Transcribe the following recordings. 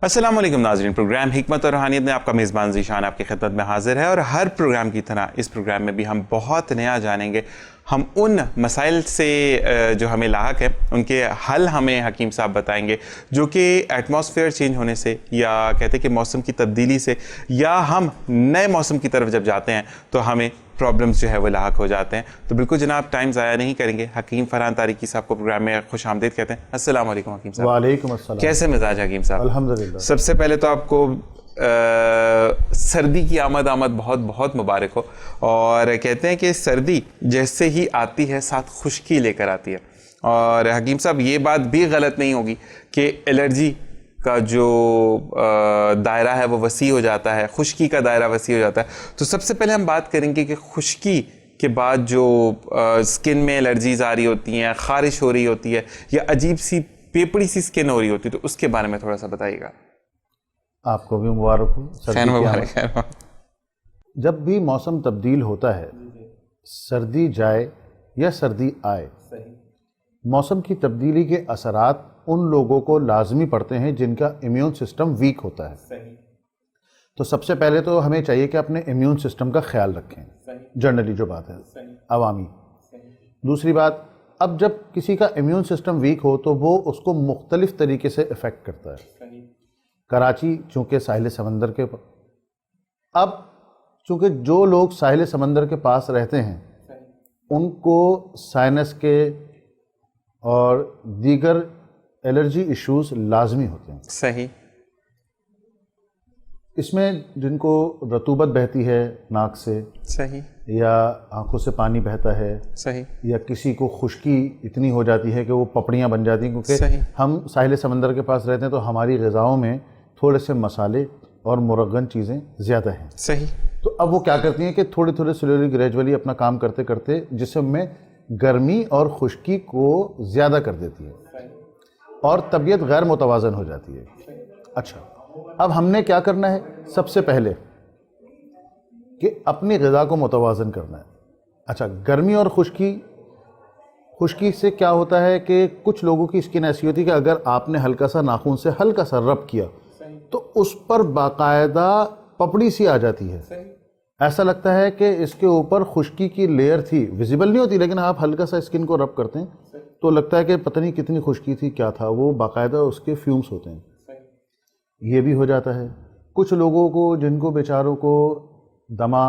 السلام علیکم ناظرین، پروگرام حکمت اور روحانیت میں آپ کا میزبان ذیشان آپ کی خدمت میں حاضر ہے، اور ہر پروگرام کی طرح اس پروگرام میں بھی ہم بہت نیا جانیں گے۔ ہم ان مسائل سے جو ہمیں لاحق ہیں ان کے حل ہمیں حکیم صاحب بتائیں گے، جو کہ ایٹماسفیئر چینج ہونے سے، یا کہتے ہیں کہ موسم کی تبدیلی سے، یا ہم نئے موسم کی طرف جب جاتے ہیں تو ہمیں پرابلمز جو ہے وہ لاحق ہو جاتے ہیں۔ تو بالکل جناب ٹائم ضائع نہیں کریں گے، حکیم فرحان طارقی صاحب کو پروگرام میں خوش آمدید کہتے ہیں۔ السلام علیکم حکیم صاحب۔ وعلیکم السلام۔ کیسے مزاج حکیم صاحب؟ الحمدللہ۔ سب سے پہلے تو آپ کو سردی کی آمد بہت بہت مبارک ہو، اور کہتے ہیں کہ سردی جیسے ہی آتی ہے ساتھ خشکی لے کر آتی ہے، اور حکیم صاحب یہ بات بھی غلط نہیں ہوگی کہ الرجی کا جو دائرہ ہے وہ وسیع ہو جاتا ہے، خشکی کا دائرہ وسیع ہو جاتا ہے۔ تو سب سے پہلے ہم بات کریں گے کہ خشکی کے بعد جو سکن میں الرجیز آ رہی ہوتی ہیں، خارش ہو رہی ہوتی ہے، یا عجیب سی پیپڑی سی سکن ہو رہی ہوتی ہے، تو اس کے بارے میں تھوڑا سا بتائیے گا۔ آپ کو بھی مبارک ہو۔ خیر مبارک ہے۔ جب بھی موسم تبدیل ہوتا ہے، سردی جائے یا سردی آئے، موسم کی تبدیلی کے اثرات ان لوگوں کو لازمی پڑتے ہیں جن کا امیون سسٹم ویک ہوتا ہے۔ تو سب سے پہلے تو ہمیں چاہیے کہ اپنے امیون سسٹم کا خیال رکھیں، جنرلی جو بات ہے عوامی۔ دوسری بات، اب جب کسی کا امیون سسٹم ویک ہو تو وہ اس کو مختلف طریقے سے افیکٹ کرتا ہے۔ کراچی چونکہ ساحل سمندر کے اب چونکہ جو لوگ ساحل سمندر کے پاس رہتے ہیں ان کو سائنس کے اور دیگر الرجی ایشوز لازمی ہوتے ہیں۔ صحیح۔ اس میں جن کو رطوبت بہتی ہے ناک سے، صحیح، یا آنکھوں سے پانی بہتا ہے، صحیح، یا کسی کو خشکی اتنی ہو جاتی ہے کہ وہ پپڑیاں بن جاتی ہیں، کیونکہ ہم ساحل سمندر کے پاس رہتے ہیں تو ہماری غذاؤں میں تھوڑے سے مسالے اور مرغن چیزیں زیادہ ہیں۔ صحیح۔ تو اب وہ کیا کرتی ہیں کہ تھوڑے تھوڑے سلولی گریجولی اپنا کام کرتے کرتے جسم میں گرمی اور خشکی کو زیادہ کر دیتی ہے، اور طبیعت غیر متوازن ہو جاتی ہے۔ اچھا، اب ہم نے کیا کرنا ہے؟ سب سے پہلے کہ اپنی غذا کو متوازن کرنا ہے۔ اچھا، گرمی اور خشکی سے کیا ہوتا ہے کہ کچھ لوگوں کی اسکن ایسی ہوتی ہے کہ اگر آپ نے ہلکا سا ناخن سے ہلکا سا رب کیا تو اس پر باقاعدہ پپڑی سی آ جاتی ہے، ایسا لگتا ہے کہ اس کے اوپر خشکی کی لیئر تھی، ویزیبل نہیں ہوتی، لیکن آپ ہلکا سا اسکن کو رب کرتے ہیں تو لگتا ہے کہ پتہ نہیں کتنی خشکی تھی، کیا تھا، وہ باقاعدہ اس کے فیومز ہوتے ہیں۔ یہ بھی ہو جاتا ہے۔ کچھ لوگوں کو جن کو بیچاروں کو دمہ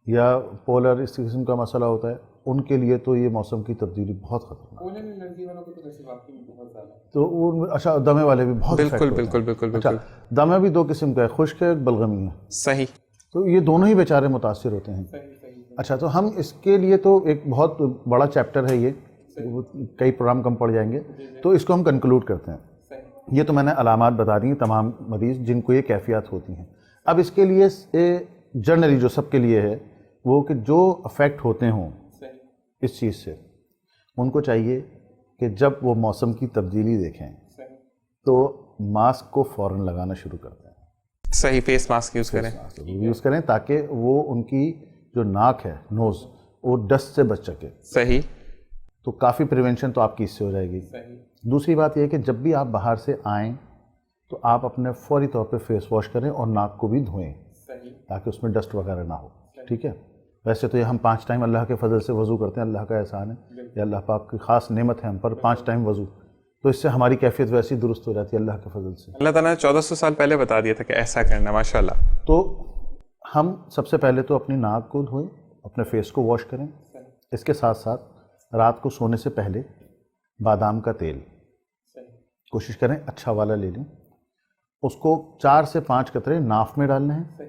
یا پولر اس قسم کا مسئلہ ہوتا ہے، ان کے لیے تو یہ موسم کی تبدیلی بہت خطرناک ہے۔ تو اچھا، دمے والے بھی بہت بالکل۔ اچھا، دمہ بھی دو قسم کا ہے، خشک ہے، بلغمی ہے۔ صحیح۔ تو یہ دونوں ہی بیچارے متاثر ہوتے ہیں۔ اچھا، تو ہم اس کے لیے تو ایک بہت بڑا چیپٹر ہے، یہ کئی پروگرام کم پڑ جائیں گے، تو اس کو ہم کنکلوڈ کرتے ہیں۔ یہ تو میں نے علامات بتا دی ہیں تمام مریض جن کو یہ کیفیات ہوتی ہیں۔ اب اس کے لیے جنرلی جو سب کے لیے ہے وہ کہ جو افیکٹ ہوتے ہوں اس چیز سے، ان کو چاہیے کہ جب وہ موسم کی تبدیلی دیکھیں تو ماسک کو فوراً لگانا شروع کر دیں۔ صحیح، فیس ماسک یوز کریں تاکہ وہ ان کی جو ناک ہے، نوز، وہ ڈسٹ سے بچ سکے۔ صحیح۔ تو کافی پریونشن تو آپ کی اس سے ہو جائے گی۔ دوسری بات یہ ہے کہ جب بھی آپ باہر سے آئیں تو آپ اپنے فوری طور پہ فیس واش کریں اور ناک کو بھی دھوئیں تاکہ اس میں ڈسٹ وغیرہ نہ ہو، ٹھیک ہے؟ ویسے تو یہ ہم 5 ٹائم اللہ کے فضل سے وضو کرتے ہیں، اللہ کا احسان ہے، یہ اللہ پاک کی خاص نعمت ہے ہم پر، 5 ٹائم وضو، تو اس سے ہماری کیفیت ویسی درست ہو جاتی ہے اللہ کے فضل سے۔ اللہ تعالیٰ نے 1400 سال پہلے بتا دیا تھا کہ ایسا کرنا، ماشاءاللہ۔ تو ہم سب سے پہلے تو اپنی ناک کو دھوئیں، اپنے فیس کو واش کریں، اس کے ساتھ ساتھ رات کو سونے سے پہلے بادام کا تیل کوشش کریں اچھا والا لے لیں، اس کو 4 سے 5 قطرے ناف میں ڈالنے ہیں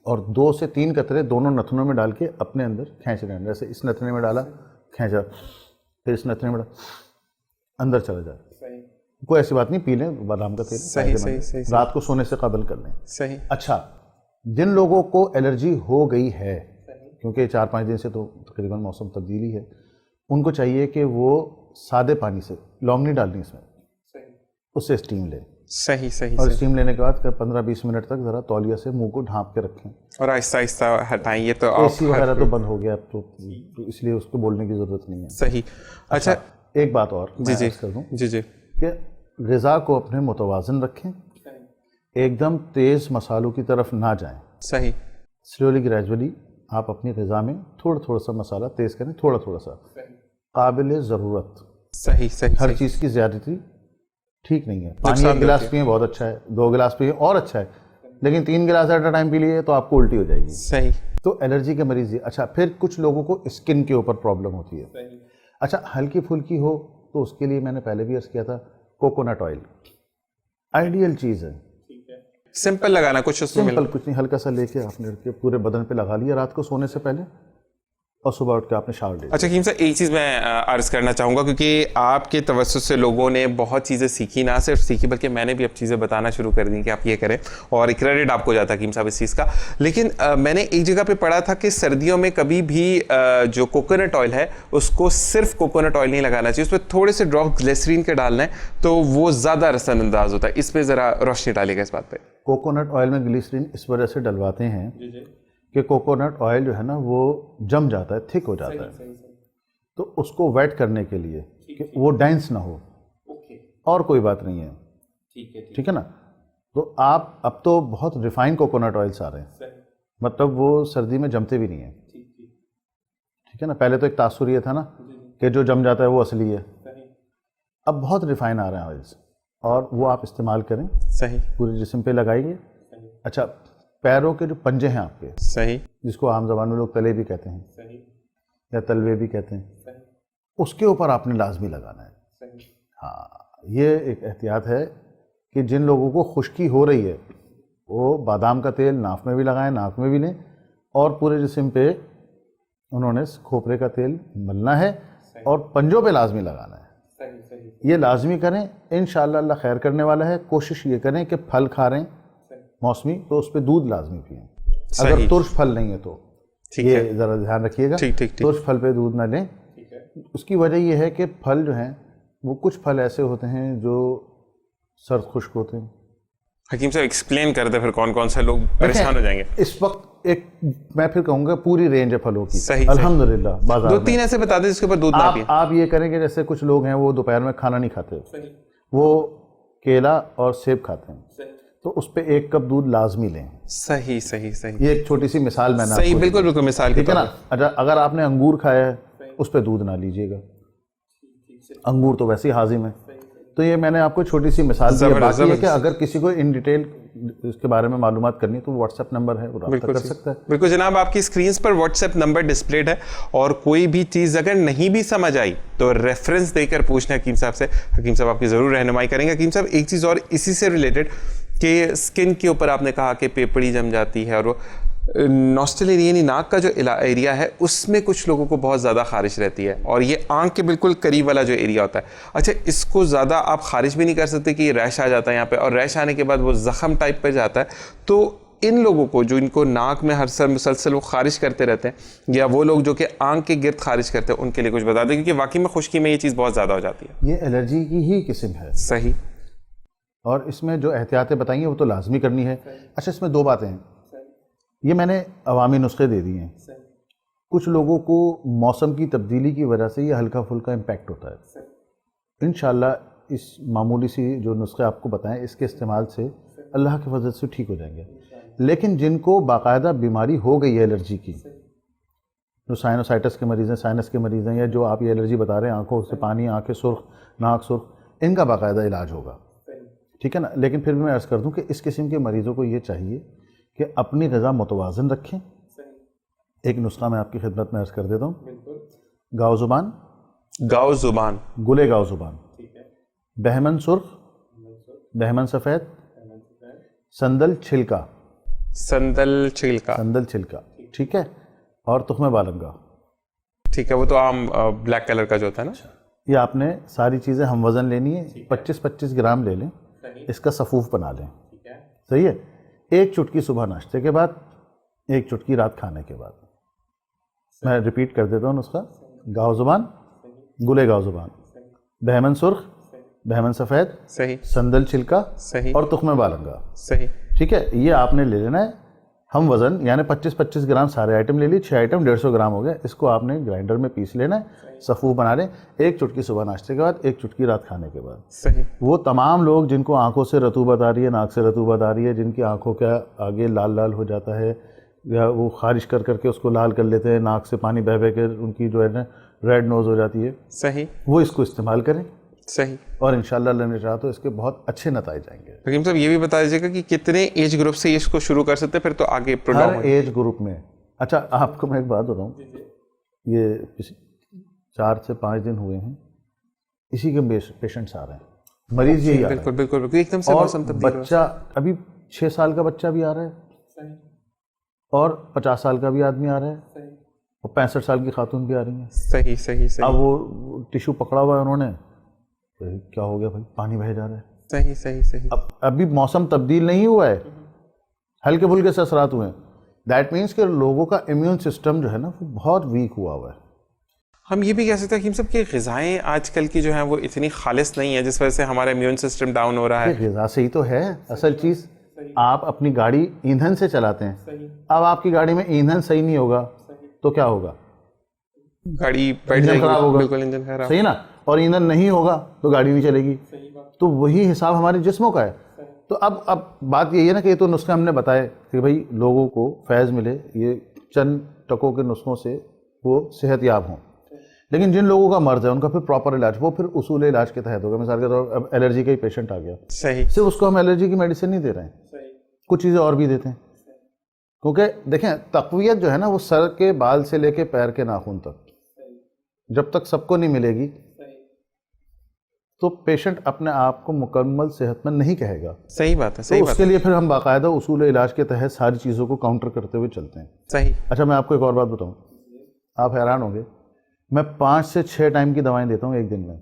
اور 2 سے 3 قطرے دونوں نتنوں میں ڈال کے اپنے اندر کھینچ رہے ہیں، جیسے اس نتنے میں ڈالا کھینچا، پھر اس نتنے میں ڈالا، اندر چلا جائے۔ کوئی ایسی بات نہیں، پی لیں بادام کا تیل، صحیح، رات کو سونے سے قبل کر لیں۔ صحیح۔ اچھا، جن لوگوں کو الرجی ہو گئی ہے، کیونکہ 4-5 دن سے تو تقریباً موسم تبدیلی ہے، ان کو چاہیے کہ وہ سادے پانی سے، لونگ نہیں ڈالنی اس میں، اس سے اسٹیم لیں۔ صحیح۔ اور اسٹیم لینے کے بعد 15-20 منٹ تک ذرا تولیہ سے منہ کو ڈھانپ کے رکھیں اور آہستہ آہستہ ہٹائیں۔ یہ تو اے سی وغیرہ تو بند ہو گیا اب تو اس لیے اس کو بولنے کی ضرورت نہیں ہے۔ صحیح۔ اچھا، ایک بات اور میں عرض کر دوں جی کہ غذا کو اپنے متوازن رکھیں، ایک دم تیز مسالوں کی طرف نہ جائیں. صحیح. سلولی گریجولی آپ اپنی غذا میں تھوڑا سا مسالہ تیز کریں, تھوڑا سا, قابل ضرورت. صحیح صحیح. ہر چیز کی زیادتی ٹھیک نہیں ہے. پانی 1 گلاس پئیں بہت اچھا ہے, 2 گلاس پئیں اور اچھا ہے, لیکن 3 گلاس ایٹ اے ٹائم پی لیے تو آپ کو الٹی ہو جائے گی. صحیح. تو الرجی کے مریض یہ. اچھا, پھر کچھ لوگوں کو اسکن کے اوپر پرابلم ہوتی ہے. اچھا, ہلکی پھلکی ہو تو اس کے لیے میں نے پہلے بھی عرض کیا تھا, کوکونٹ آئل آئیڈیل چیز ہے. سمپل لگانا, کچھ اس میں سمپل کچھ نہیں, ہلکا سا لے کے آپ نے پورے بدن پہ لگا لیا رات کو سونے سے پہلے, اور صبح اٹھ کے آپ نے شاور لے. اچھا حکیم صاحب, ایک چیز میں عرض کرنا چاہوں گا, کیونکہ آپ کے توسط سے لوگوں نے بہت چیزیں سیکھی, نہ صرف سیکھی بلکہ میں نے بھی اب چیزیں بتانا شروع کر دی کہ آپ یہ کریں, اور کریڈٹ آپ کو جاتا ہے حکیم صاحب اس چیز کا. لیکن میں نے ایک جگہ پہ پڑھا تھا کہ سردیوں میں کبھی بھی جو کوکونٹ آئل ہے اس کو صرف کوکونٹ آئل نہیں لگانا چاہیے, اس پہ تھوڑے سے ڈراپ گلیسرین کے ڈالنا ہے تو وہ زیادہ رسن انداز ہوتا ہے. اس پہ ذرا روشنی ڈالے گا اس بات پہ. کوکونٹ آئل میں گلیسرین اس وجہ سے ڈلواتے ہیں کہ کوکونٹ آئل جو ہے نا وہ جم جاتا ہے, تھک ہو جاتا ہے, تو اس کو ویٹ کرنے کے لیے کہ وہ ڈینس نہ ہو, اور کوئی بات نہیں ہے. ٹھیک ہے نا. تو آپ اب تو بہت ریفائن کوکونٹ آئلس آ رہے ہیں, مطلب وہ سردی میں جمتے بھی نہیں ہیں. ٹھیک ہے نا. پہلے تو ایک تاثر یہ تھا نا کہ جو جم جاتا ہے وہ اصلی ہے. اب بہت ریفائن آ رہے ہیں آئلس, اور وہ آپ استعمال کریں. صحیح. پورے جسم پہ لگائیے. اچھا, پیروں کے جو پنجے ہیں آپ کے, صحیح, جس کو عام زبان میں لوگ تلے بھی کہتے ہیں یا تلوے بھی کہتے ہیں, اس کے اوپر آپ نے لازمی لگانا ہے. ہاں, یہ ایک احتیاط ہے کہ جن لوگوں کو خشکی ہو رہی ہے وہ بادام کا تیل ناف میں بھی لگائیں, ناک میں بھی لیں, اور پورے جسم پہ انہوں نے کھوپرے کا تیل ملنا ہے اور پنجوں پہ لازمی لگانا ہے. یہ لازمی کریں, انشاءاللہ اللہ خیر کرنے والا ہے. کوشش یہ کریں کہ پھل کھا رہے ہیں موسمی تو اس پہ دودھ لازمی پئیں. اگر ترش پھل نہیں ہے تو یہ ذرا دھیان رکھیے گا, ترش پھل پہ دودھ نہ لیں. اس کی وجہ یہ ہے کہ پھل جو ہیں وہ کچھ پھل ایسے ہوتے ہیں جو سرد خشک ہوتے ہیں. حکیم صاحب ایکسپلین کر دیں پھر کون کون سے لوگ پریشان ہو جائیں گے. اس وقت ایک میں پھر کہوں گا پوری رینج ہے پھلوں کی. صحیح. الحمدللہ بازار 2-3 ایسے بتا دیں جس کے اوپر دودھ نہ پئیں. آپ یہ کریں کہ جیسے کچھ لوگ ہیں وہ دوپہر میں کھانا نہیں کھاتے, وہ کیلا اور سیب کھاتے ہیں, تو اس پہ 1 کپ دودھ لازمی لیں. صحیح صحیح صحیح. یہ ایک چھوٹی سی مثال میں نے. صحیح, بالکل بالکل مثال کی. ٹھیک ہے نا. اچھا, اگر آپ نے انگور کھایا ہے اس پہ دودھ نہ لیجیے گا, انگور تو ویسے ہی ہاضم ہے. تو یہ میں نے آپ کو چھوٹی سی مثال دی ہے. باقی ہے کہ اگر کسی کو ان ڈیٹیل اس کے بارے میں معلومات کرنی تو واٹس ایپ نمبر ہے, وہ رابطہ کر سکتا ہے. بالکل جناب, آپ کی اسکرینز پر واٹس ایپ نمبر ڈسپلیڈ ہے, اور کوئی بھی چیز اگر نہیں بھی سمجھ آئی تو ریفرنس دے کر پوچھنا حکیم صاحب سے. حکیم صاحب آپ کی ضرور رہنمائی کریں گے. حکیم صاحب ایک چیز اور اسی سے ریلیٹڈ کہ اسکن کے اوپر آپ نے کہا کہ پیپڑی جم جاتی ہے, اور وہ نوسٹل ایریا یعنی ناک کا جو ایریا ہے اس میں کچھ لوگوں کو بہت زیادہ خارش رہتی ہے, اور یہ آنکھ کے بالکل قریب والا جو ایریا ہوتا ہے. اچھا, اس کو زیادہ آپ خارش بھی نہیں کر سکتے کہ یہ ریش آ جاتا ہے یہاں پہ, اور ریش آنے کے بعد وہ زخم ٹائپ پہ جاتا ہے. تو ان لوگوں کو جو ان کو ناک میں ہر سر مسلسل وہ خارش کرتے رہتے ہیں, یا وہ لوگ جو کہ آنکھ کے گرد خارش کرتے ہیں, ان کے لیے کچھ بتا دیں, کیونکہ واقعی میں خشکی میں یہ چیز بہت زیادہ ہو جاتی ہے. یہ الرجی کی ہی قسم ہے. صحیح. اور اس میں جو احتیاطیں بتائیں ہیں وہ تو لازمی کرنی ہے. اچھا, اس میں 2 باتیں ہیں. یہ میں نے عوامی نسخے دے دیے ہیں. کچھ لوگوں کو موسم کی تبدیلی کی وجہ سے یہ ہلکا پھلکا امپیکٹ ہوتا ہے. انشاءاللہ اس معمولی سی جو نسخے آپ کو بتائیں اس کے استعمال سے اللہ کی فضل سے ٹھیک ہو جائیں گے. لیکن جن کو باقاعدہ بیماری ہو گئی ہے الرجی کی, جو سائنوسائٹس کے مریض ہیں, سائنس کے مریض ہیں, یا جو آپ یہ الرجی بتا رہے ہیں آنکھوں سے پانی, آنکھیں سرخ, ناک سرخ, ان کا باقاعدہ علاج ہوگا. ٹھیک ہے نا. لیکن پھر بھی میں عرض کر دوں کہ اس قسم کے مریضوں کو یہ چاہیے کہ اپنی غذا متوازن رکھیں. ایک نسخہ میں آپ کی خدمت میں عرض کر دیتا ہوں. گاؤ زبان, گلے گاؤ زبان, بہمن سرخ, بہمن سفید, سندل چھلکا, ٹھیک ہے, اور تخم بالنگا. ٹھیک ہے, وہ تو عام بلیک کلر کا جو ہوتا ہے نا. یہ آپ نے ساری چیزیں ہم وزن لینی ہے. 25-25 گرام لے لیں, اس کا صفوف بنا لیں. صحیح ہے. 1 چٹکی صبح ناشتے کے بعد, 1 چٹکی رات کھانے کے بعد. میں ریپیٹ کر دیتا ہوں نسخہ. گاؤ زبان, گلے گاؤ زبان, بہمن سرخ, بہمن سفید, صحیح, سندل چھلکا, صحیح, اور تخم بالنگا. صحیح. ٹھیک ہے. یہ آپ نے لے لینا ہے ہم وزن یعنی 25-25 گرام سارے آئٹم لے لی, 6 آئٹم 150 گرام ہو گیا. اس کو آپ نے گرائنڈر میں پیس لینا ہے, صفوف بنا لیں, 1 چٹکی صبح ناشتے کے بعد, 1 چٹکی رات کھانے کے بعد. صحیح. وہ تمام لوگ جن کو آنکھوں سے رطوبت آ رہی ہے, ناک سے رطوبت آ رہی ہے, جن کی آنکھوں کے آگے لال لال ہو جاتا ہے, یا وہ خارش کر کر کے اس کو لال کر لیتے ہیں, ناک سے پانی بہہ بہہ کے ان کی جو ہے نا ریڈ نوز ہو جاتی ہے, صحیح, وہ اس کو استعمال کریں. صحیح. اور انشاءاللہ اللہ نے چاہا تو اس کے بہت اچھے نتائج آئیں گے. حکیم صاحب یہ بھی بتا دیجیے گا کہ کتنے ایج گروپ سے اس کو شروع کر سکتے ہیں, پھر تو آگے ہر ایج گروپ میں. اچھا آپ کو میں ایک بات بتاؤں, یہ 4 سے 5 دن ہوئے ہیں اسی کے پیشنٹس آ رہے ہیں, مریض یہی آ رہے ہیں. بالکل بالکل, ایک دم سے موسم تبدیل. بچہ ابھی 6 سال کا بچہ بھی آ رہا ہے, اور 50 سال کا بھی آدمی آ رہا ہے, اور 65 سال کی خاتون بھی آ رہی ہیں. صحیح صحیح صحیح. اب وہ ٹیشو پکڑا ہوا ہے انہوں نے, کیا ہو گیا بھائی, پانی بہہ جا رہا ہے. صحیح صحیح صحیح. ابھی موسم تبدیل نہیں ہوا ہے, ہلکے پھلکے سے اثرات ہوئے ہیں. دیٹ مینس کہ لوگوں کا امیون سسٹم جو ہے نا وہ بہت ویک ہوا ہوا ہے. ہم یہ بھی کہہ سکتے ہیں حکیم صاحب کہ غذائیں آج کل کی جو ہیں وہ اتنی خالص نہیں ہیں جس وجہ سے ہمارا امیون سسٹم ڈاؤن ہو رہا ہے. غذا سے ہی تو ہے اصل چیز. آپ اپنی گاڑی ایندھن سے چلاتے ہیں, اب آپ کی گاڑی میں ایندھن صحیح نہیں ہوگا تو کیا ہوگا, گاڑی بیٹھ جائے گی, بالکل انجن خراب, صحیح نا. اور ایندھن نہیں ہوگا تو گاڑی نہیں چلے گی. تو وہی حساب ہمارے جسموں کا ہے. تو اب بات یہی ہے نا کہ یہ تو نسخے ہم نے بتائے کہ بھائی لوگوں کو فیض ملے, یہ چند ٹکوں کے نسخوں سے وہ صحت یاب ہوں. لیکن جن لوگوں کا مرض ہے ان کا پھر پراپر علاج, وہ پھر اصول علاج کے تحت ہوگا. مثال کے طور پر اب الرجی کا ہی پیشنٹ آ گیا, صحیح, صرف اس کو ہم الرجی کی میڈیسن نہیں دے رہے ہیں, کچھ چیزیں اور بھی دیتے ہیں. کیونکہ دیکھیں تقویت جو ہے نا وہ سر کے بال سے لے کے پیر کے ناخن تک جب تک سب کو نہیں ملے گی تو پیشنٹ اپنے آپ کو مکمل صحت مند نہیں کہے گا. صحیح بات ہے, صحیح تو بات اس کے لیے پھر ہم باقاعدہ اصول علاج کے تحت ساری چیزوں کو کاؤنٹر کرتے ہوئے چلتے ہیں. صحیح. اچھا میں آپ کو ایک اور بات بتاؤں, آپ حیران ہوں گے, میں 5 سے 6 ٹائم کی دوائیں دیتا ہوں ایک دن میں.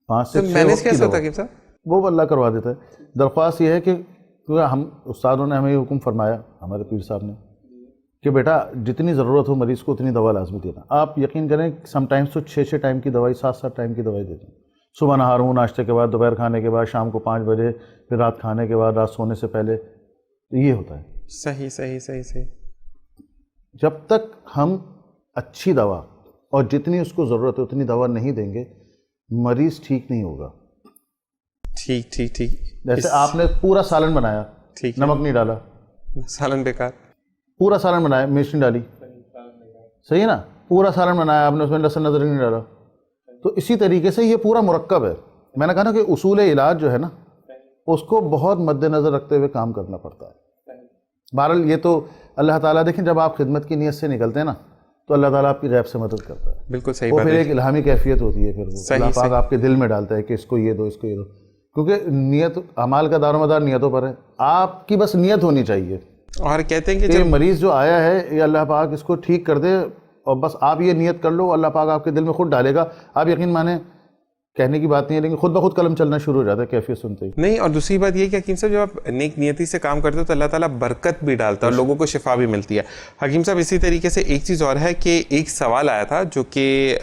5 سے 6 مینیج کیسے ہوتا ہے حکیم صاحب؟ وہ اللہ کروا دیتا ہے. درخواست یہ ہے کہ ہم استادوں نے ہمیں یہ حکم فرمایا, ہمارے پیر صاحب نے, کہ بیٹا جتنی ضرورت ہو مریض کو اتنی دوا لازمی دینا. آپ یقین کریں سم ٹائمز تو 6 ٹائم کی دوائی, 7 ٹائم کی دوائی دیتے ہیں. صبح نہار ہوں, ناشتے کے بعد, دوپہر کھانے کے بعد, شام کو 5 بجے, پھر رات کھانے کے بعد, رات سونے سے پہلے. یہ ہوتا ہے. صحیح صحیح صحیح صحیح. جب تک ہم اچھی دوا اور جتنی اس کو ضرورت ہے اتنی دوا نہیں دیں گے مریض ٹھیک نہیں ہوگا. ٹھیک ٹھیک ٹھیک. جیسے آپ نے پورا سالن بنایا, ٹھیک, نمک نہیں ڈالا, سالن بیکار. پورا سالن بنایا, مرچ نہیں ڈالی, صحیح ہے نا. پورا سالن بنایا آپ نے, اس میں لہسن ادرک نہیں ڈالا. تو اسی طریقے سے یہ پورا مرکب ہے. میں نے کہا نا کہ اصول علاج جو ہے نا اس کو بہت مد نظر رکھتے ہوئے کام کرنا پڑتا ہے. بہرحال یہ تو اللہ تعالیٰ, دیکھیں جب آپ خدمت کی نیت سے نکلتے ہیں نا تو اللہ تعالیٰ آپ کی غیب سے مدد کرتا ہے. بالکل صحیح وہ بات پھر ہے. ایک الہامی کیفیت ہوتی ہے, پھر اللہ پاک آپ کے دل میں ڈالتا ہے کہ اس کو یہ دو, اس کو یہ دو. کیونکہ نیت, اعمال کا دار و مدار نیتوں پر ہے. آپ کی بس نیت ہونی چاہیے. اور کہتے ہیں کہ یہ مریض جو آیا ہے یہ اللہ پاک اس کو ٹھیک کر دے, اور بس آپ یہ نیت کر لو, اللہ پاک آپ کے دل میں خود ڈالے گا. آپ یقین مانیں, کہنے کی بات نہیں ہے لیکن خود بخود قلم چلنا شروع ہو جاتا ہے کیفیت سنتے ہی. نہیں, اور دوسری بات یہ کہ حکیم صاحب جب آپ نیک نیتی سے کام کرتے ہو تو اللہ تعالیٰ برکت بھی ڈالتا ہے اور لوگوں کو شفا بھی ملتی ہے. حکیم صاحب اسی طریقے سے ایک چیز اور ہے کہ ایک سوال آیا تھا جو کہ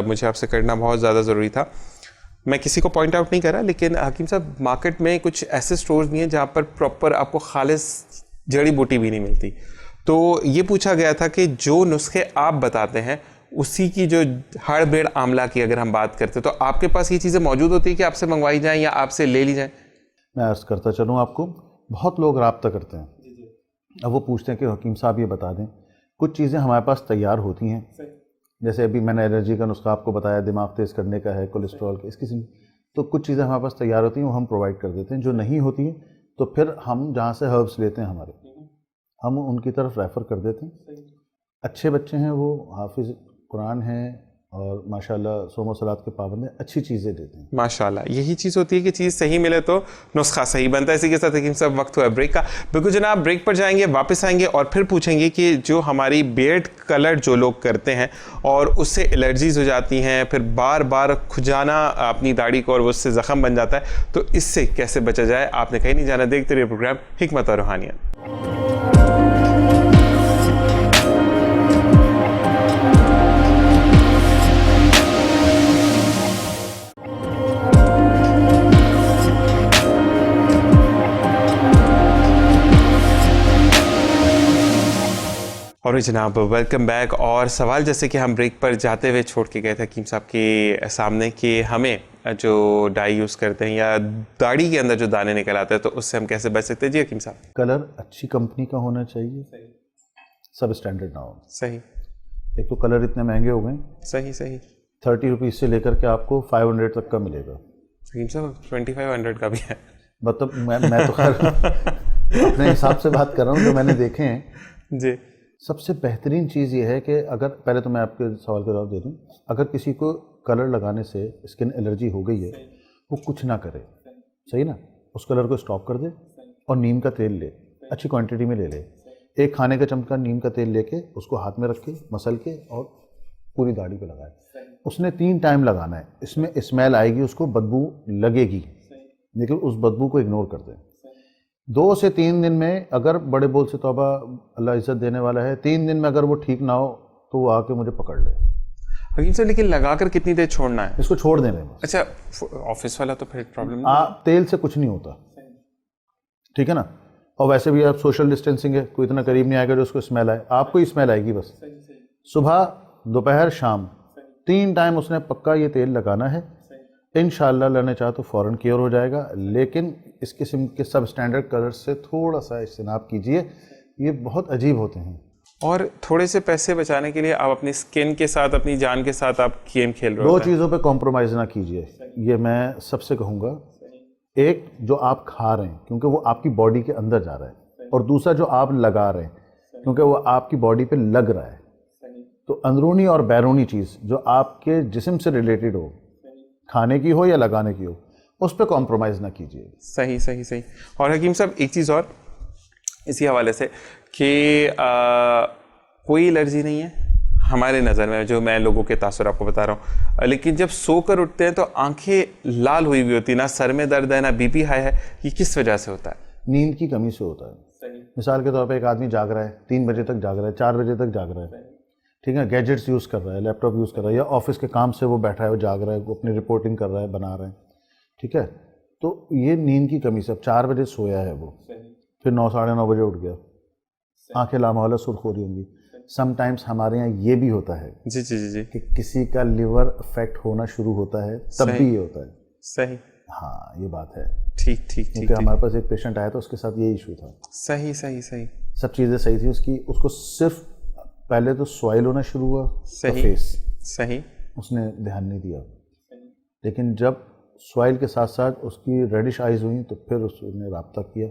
مجھے آپ سے کرنا بہت زیادہ ضروری تھا. میں کسی کو پوائنٹ آؤٹ نہیں کر رہا, لیکن حکیم صاحب مارکیٹ میں کچھ ایسے سٹورز نہیں ہیں جہاں پر پراپر آپ کو خالص جڑی بوٹی بھی نہیں ملتی. تو یہ پوچھا گیا تھا کہ جو نسخے آپ بتاتے ہیں اسی کی جو ہڑ بیڑ آملہ کی اگر ہم بات کرتے تو آپ کے پاس یہ چیزیں موجود ہوتی ہیں کہ آپ سے منگوائی جائیں یا آپ سے لے لی جائیں؟ میں عرض کرتا چلوں آپ کو, بہت لوگ رابطہ کرتے ہیں, اب وہ پوچھتے ہیں کہ حکیم صاحب یہ بتا دیں. کچھ چیزیں ہمارے پاس تیار ہوتی ہیں, جیسے ابھی میں نے الرجی کا نسخہ آپ کو بتایا, دماغ تیز کرنے کا ہے, کولیسٹرول کا, اس قسم. تو کچھ چیزیں ہمارے پاس تیار ہوتی ہیں وہ ہم پرووائڈ کر دیتے ہیں. جو نہیں ہوتی ہیں تو پھر ہم جہاں سے ہربس لیتے ہیں ہمارے, ہم ان کی طرف ریفر کر دیتے ہیں. اچھے بچے ہیں, وہ حافظ قرآن ہیں اور ماشاءاللہ صوم و صلات کے پابند ہیں, اچھی چیزیں دیتے ہیں. ماشاءاللہ یہی چیز ہوتی ہے کہ چیز صحیح ملے تو نسخہ صحیح بنتا ہے. اسی کے ساتھ حکیم صاحب وقت ہوا ہے بریک کا. بالکل جناب, بریک پر جائیں گے, واپس آئیں گے اور پھر پوچھیں گے کہ جو ہماری بیئرڈ کلر جو لوگ کرتے ہیں اور اس سے الرجیز ہو جاتی ہیں, پھر بار بار کھجانا اپنی داڑھی کو اور وہ اس سے زخم بن جاتا ہے, تو اس سے کیسے بچا جائے. آپ نے کہیں نہیں جانا, دیکھتے رہیے پروگرام حکمت اور روحانیت. اور جناب ویلکم بیک. اور سوال جیسے کہ ہم بریک پر جاتے ہوئے چھوڑ کے گئے تھے حکیم صاحب کے سامنے کہ ہمیں جو ڈائی یوز کرتے ہیں یا داڑھی کے اندر جو دانے نکل آتے ہیں تو اس سے ہم کیسے بچ سکتے ہیں. جی حکیم صاحب. کلر اچھی کمپنی کا ہونا چاہیے, سب اسٹینڈرڈ نہ ہو. صحیح. ایک تو کلر اتنے مہنگے ہو گئے, صحیح 30 روپیز سے لے کر کے آپ کو 500 تک کا ملے گا. حکیم صاحب 2500 کا بھی ہے. مطلب میں تو خیر اپنے حساب سے بات کر رہا ہوں جو میں نے دیکھے ہیں. جی. سب سے بہترین چیز یہ ہے کہ اگر پہلے تو میں آپ کے سوال کا جواب دے دوں, اگر کسی کو کلر لگانے سے اسکن الرجی ہو گئی ہے وہ کچھ نہ کرے, صحیح نا, اس کلر کو اسٹاپ کر دے اور نیم کا تیل لے, اچھی کوانٹٹی میں لے لے. ایک کھانے کا چمچہ نیم کا تیل لے کے اس کو ہاتھ میں رکھ کے مسل کے اور پوری داڑھی پہ لگائے. اس نے 3 ٹائم لگانا ہے. اس میں اسمیل آئے گی, اس کو بدبو لگے گی, لیکن اس بدبو کو اگنور کر دیں. 2 سے 3 دن میں, اگر بڑے بول سے توبہ اللہ عزت دینے والا ہے, 3 دن میں اگر وہ ٹھیک نہ ہو تو وہ آ کے مجھے پکڑ لے. حکیم صاحب لیکن لگا کر کتنی دیر چھوڑنا ہے؟ اس کو چھوڑ دینے میں. اچھا آفس والا تو پھر پرابلم تیل سے کچھ نہیں ہوتا, ٹھیک ہے نا. اور ویسے بھی آپ سوشل ڈسٹینسنگ ہے, کوئی اتنا قریب نہیں آئے گا جو اس کو اسمیل آئے. آپ کو ہی اسمیل آئے گی بس. صبح, دوپہر, شام 3 ٹائم اس نے پکا یہ تیل لگانا ہے. انشاءاللہ اللہ نے چاہا تو فوراً کیور ہو جائے گا. لیکن اس قسم کے سب اسٹینڈرڈ کلر سے تھوڑا سا اجتناب کیجئے, یہ بہت عجیب ہوتے ہیں. اور تھوڑے سے پیسے بچانے کے لیے آپ اپنی سکن کے ساتھ, اپنی جان کے ساتھ آپ گیم کھیل رہے 2 چیزوں پہ کمپرومائز نہ کیجئے, یہ میں سب سے کہوں گا. ایک جو آپ کھا رہے ہیں کیونکہ وہ آپ کی باڈی کے اندر جا رہا ہے, اور دوسرا جو آپ لگا رہے ہیں کیونکہ وہ آپ کی باڈی پہ لگ رہا ہے. تو اندرونی اور بیرونی چیز جو آپ کے جسم سے ریلیٹڈ ہو, کھانے کی ہو یا لگانے کی ہو, اس پہ کمپرومائز نہ کیجیے. صحیح. اور حکیم صاحب ایک چیز اور اسی حوالے سے کہ کوئی الرجی نہیں ہے ہمارے نظر میں, جو میں لوگوں کے تاثر آپ کو بتا رہا ہوں, لیکن جب سو کر اٹھتے ہیں تو آنکھیں لال ہوئی ہوئی ہوتی, نہ سر میں درد ہے نہ بی پی ہائی ہے. یہ کس وجہ سے ہوتا ہے؟ نیند کی کمی سے ہوتا ہے. مثال کے طور پہ ایک آدمی جاگ رہا ہے, 3 بجے تک جاگ رہا ہے, 4 بجے تک جاگ رہا ہے, ٹھیک ہے, گیجٹس یوز کر رہا ہے, لیپ ٹاپ یوز کر رہا ہے, یا آفس کے کام سے وہ بیٹھا ہے, وہ جاگ رہا ہے, وہ اپنی رپورٹنگ کر رہا ہے, بنا رہا ہے, ٹھیک ہے. تو یہ نیند کی کمی سے, اب 4 بجے سویا ہے وہ, پھر 9 ساڑھے 9 بجے اٹھ گیا, آنکھیں لامحالہ سرخ ہو رہی ہوں گی. سم ٹائمس ہمارے یہاں یہ بھی ہوتا ہے جی کہ کسی کا لیور افیکٹ ہونا شروع ہوتا ہے, تب بھی یہ ہوتا ہے. صحیح. ہاں یہ بات ہے. ٹھیک. کیونکہ ہمارے پاس ایک پیشنٹ آیا تھا, اس کے ساتھ یہ ایشو تھا. صحیح. سب چیزیں صحیح تھی اس کی. اس کو صرف پہلے تو سوائل ہونا شروع ہوا, فیس صحیح, اس نے دھیان نہیں دیا. لیکن جب سوائل کے ساتھ ساتھ اس کی ریڈش آئیز ہوئیں تو پھر اس نے رابطہ کیا,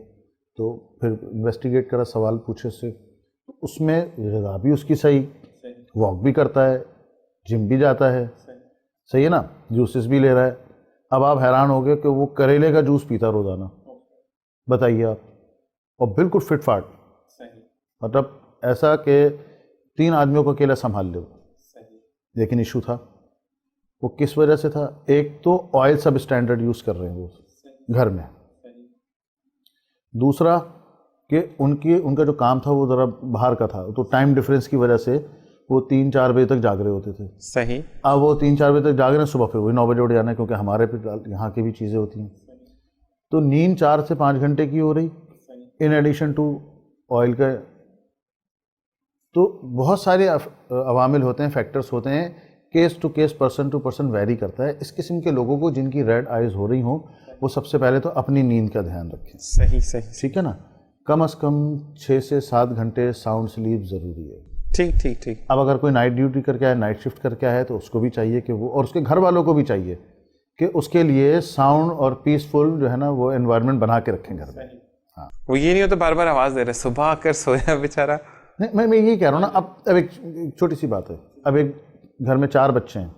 تو پھر انویسٹیگیٹ کرا, سوال پوچھے اس سے. اس میں غذا بھی اس کی صحیح, واک بھی کرتا ہے, جم بھی جاتا ہے, صحیح ہے نا, جوسز بھی لے رہا ہے. اب آپ حیران ہو گئے کہ وہ کریلے کا جوس پیتا روزانہ, بتائیے آپ, اور بالکل فٹ فاٹ, مطلب ایسا کہ 3 آدمیوں کو اکیلا سنبھال لے. لیکن ایشو تھا, وہ کس وجہ سے تھا؟ ایک تو آئل سب اسٹینڈرڈ یوز کر رہے ہیں وہ گھر میں, دوسرا کہ ان کا جو کام تھا وہ ذرا باہر کا تھا, تو ٹائم ڈفرینس کی وجہ سے وہ 3-4 بجے تک جاگ رہے ہوتے تھے. صحیح. اب وہ 3-4 بجے تک جاگ رہے ہیں, صبح پھر وہی 9 بجے اٹھ جانا ہے, کیونکہ ہمارے پہ یہاں کی بھی چیزیں ہوتی ہیں. تو نیند 4 سے 5 گھنٹے کی ہو رہی, ان ایڈیشن ٹو آئل کا. تو بہت سارے عوامل ہوتے ہیں, فیکٹرز ہوتے ہیں, case to case, person to person vary کرتا ہے. اس قسم کے لوگوں کو جن کی ریڈ آئیز ہو رہی ہوں, وہ سب سے پہلے تو اپنی نیند کا دھیان رکھیں. صحیح. ٹھیک ہے نا, کم از کم 6 سے 7 گھنٹے ساؤنڈ سلیپ ضروری ہے. ٹھیک. اب اگر کوئی نائٹ ڈیوٹی کر کے آئے, نائٹ شفٹ کر کے آئے, تو اس کو بھی چاہیے کہ وہ, اور اس کے گھر والوں کو بھی چاہیے کہ اس کے لیے ساؤنڈ اور پیسفل جو ہے نا وہ انوائرمنٹ بنا کے رکھیں گھر میں. ہاں, وہ یہ نہیں ہوتا بار بار آواز دے رہے, صبح آ کر سویا بیچارہ. نہیں, میں یہی کہہ رہا ہوں نا. اب ایک چھوٹی سی بات ہے, اب ایک گھر میں 4 بچے ہیں,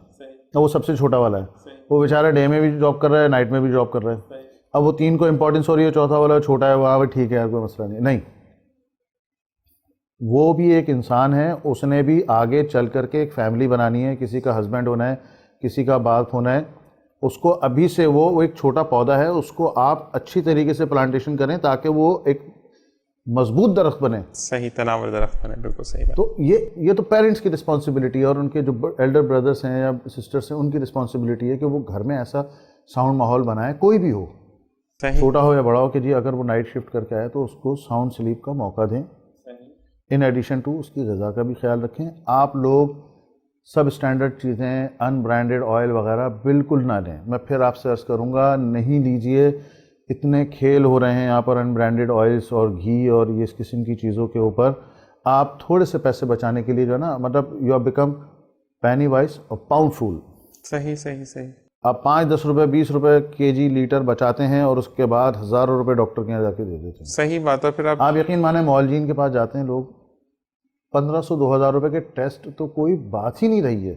وہ سب سے چھوٹا والا ہے, وہ بیچارہ ڈے میں بھی جاب کر رہا ہے, نائٹ میں بھی جاب کر رہا ہے. اب وہ 3 کو امپورٹنس ہو رہی ہے, چوتھا والا چھوٹا ہے, وہاں پہ ٹھیک ہے, کوئی مسئلہ نہیں. وہ بھی ایک انسان ہے, اس نے بھی آگے چل کر کے ایک فیملی بنانی ہے, کسی کا ہسبینڈ ہونا ہے, کسی کا باپ ہونا ہے. اس کو ابھی سے وہ ایک چھوٹا پودا ہے, اس کو آپ اچھی طریقے سے پلانٹیشن کریں تاکہ وہ ایک مضبوط درخت بنے. صحیح, تناور درخت بنے. بالکل صحیح بات. تو یہ تو پیرنٹس کی رسپانسبلٹی ہے, اور ان کے جو ایلڈر بردرس ہیں یا سسٹرس ہیں, ان کی رسپانسبلٹی ہے کہ وہ گھر میں ایسا ساؤنڈ ماحول بنائے, کوئی بھی ہو, چھوٹا ہو یا بڑا ہو, کہ جی اگر وہ نائٹ شفٹ کر کے آئے تو اس کو ساؤنڈ سلیپ کا موقع دیں. ان ایڈیشن ٹو اس کی غذا کا بھی خیال رکھیں. آپ لوگ سب اسٹینڈرڈ چیزیں ان برانڈیڈ آئل وغیرہ بالکل نہ لیں. میں پھر آپ سے عرض کروں گا نہیں لیجئے. اتنے کھیل ہو رہے ہیں یہاں پر ان برانڈیڈ آئلس اور گھی اور یہ اس قسم کی چیزوں کے اوپر. آپ تھوڑے سے پیسے بچانے کے لیے جو ہے نا مطلب یو ہیو بیکم پینی وائز اور پاؤنڈ فول. صحیح صحیح صحیح. آپ 5-10 روپے 20 روپے کے جی لیٹر بچاتے ہیں اور اس کے بعد ہزاروں روپے ڈاکٹر کے یہاں جا کے دے دیتے ہیں. صحیح بات ہے. پھر آپ یقین مانیں معالجین کے پاس جاتے ہیں لوگ 1500-2000 روپے کے ٹیسٹ تو کوئی بات ہی نہیں رہی ہے.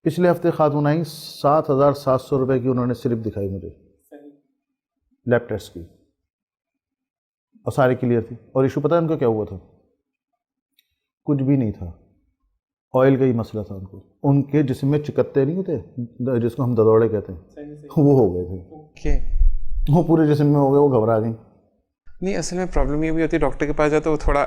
پچھلے ہفتے خاتون آئی 7700 روپے کی انہوں نے صرف دکھائی مجھے لیب ٹیسٹ کی اور سارے کلیئر تھی. اور ایشو پتہ ہے ان کو کیا ہوا تھا؟ کچھ بھی نہیں تھا, آئل کا ہی مسئلہ تھا. ان کو ان کے جسم میں چکتے نہیں ہوتے جس کو ہم ددوڑے کہتے ہیں, وہ ہو گئے تھے. وہ پورے جسم میں ہو گئے, وہ گھبرا گئیں. نہیں اصل میں پرابلم یہ بھی ہوتی ہے ڈاکٹر کے پاس جاتے وہ تھوڑا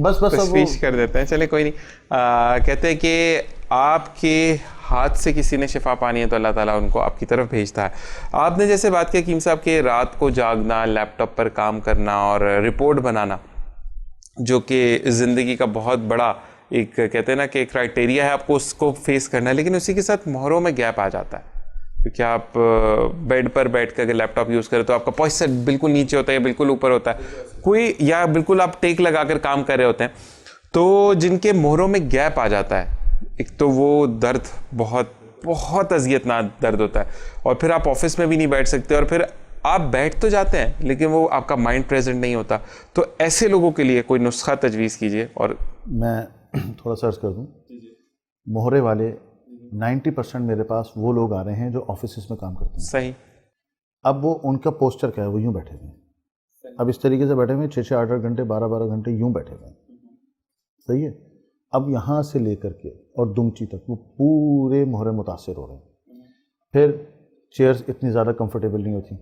بس تشویش کر دیتے ہیں. چلے کوئی نہیں. کہتے ہیں کہ آپ کے ہاتھ سے کسی نے شفا پانی ہے تو اللہ تعالیٰ ان کو آپ کی طرف بھیجتا ہے. آپ نے جیسے بات کیا حکیم صاحب کہ رات کو جاگنا, لیپ ٹاپ پر کام کرنا اور رپورٹ بنانا جو کہ زندگی کا بہت بڑا ایک کہتے ہیں نا کہ کرائٹیریا ہے, آپ کو اس کو فیس کرنا ہے. لیکن اسی کے ساتھ مہروں میں گیپ آ جاتا ہے کیونکہ آپ بیڈ پر بیٹھ کر اگر لیپ ٹاپ یوز کریں تو آپ کا پوسچر بالکل نیچے ہوتا ہے یا بالکل اوپر ہوتا ہے کوئی, یا بالکل آپ ٹیک لگا کر کام کر رہے ہوتے ہیں. تو جن کے مہروں میں گیپ آ جاتا ہے ایک تو وہ درد بہت بہت اذیت ناک درد ہوتا ہے, اور پھر آپ آفس میں بھی نہیں بیٹھ سکتے, اور پھر آپ بیٹھ تو جاتے ہیں لیکن وہ آپ کا مائنڈ پریزنٹ نہیں ہوتا. تو ایسے لوگوں کے لیے کوئی نسخہ تجویز کیجیے. اور میں تھوڑا سرچ کر دوں. مہرے والے 90% میرے پاس وہ لوگ آ رہے ہیں جو آفیسز میں کام کرتے ہیں. صحیح. اب وہ ان کا پوسچر کیا ہے, وہ یوں بیٹھے ہوئے ہیں. اب اس طریقے سے بیٹھے ہوئے 6-8 گھنٹے 12 گھنٹے یوں بیٹھے ہوئے ہیں. صحیح ہے. اب یہاں سے لے کر کے اور دمچی تک وہ پورے مہرے متاثر ہو رہے ہیں. پھر چیئرز اتنی زیادہ کمفرٹیبل نہیں ہوتی.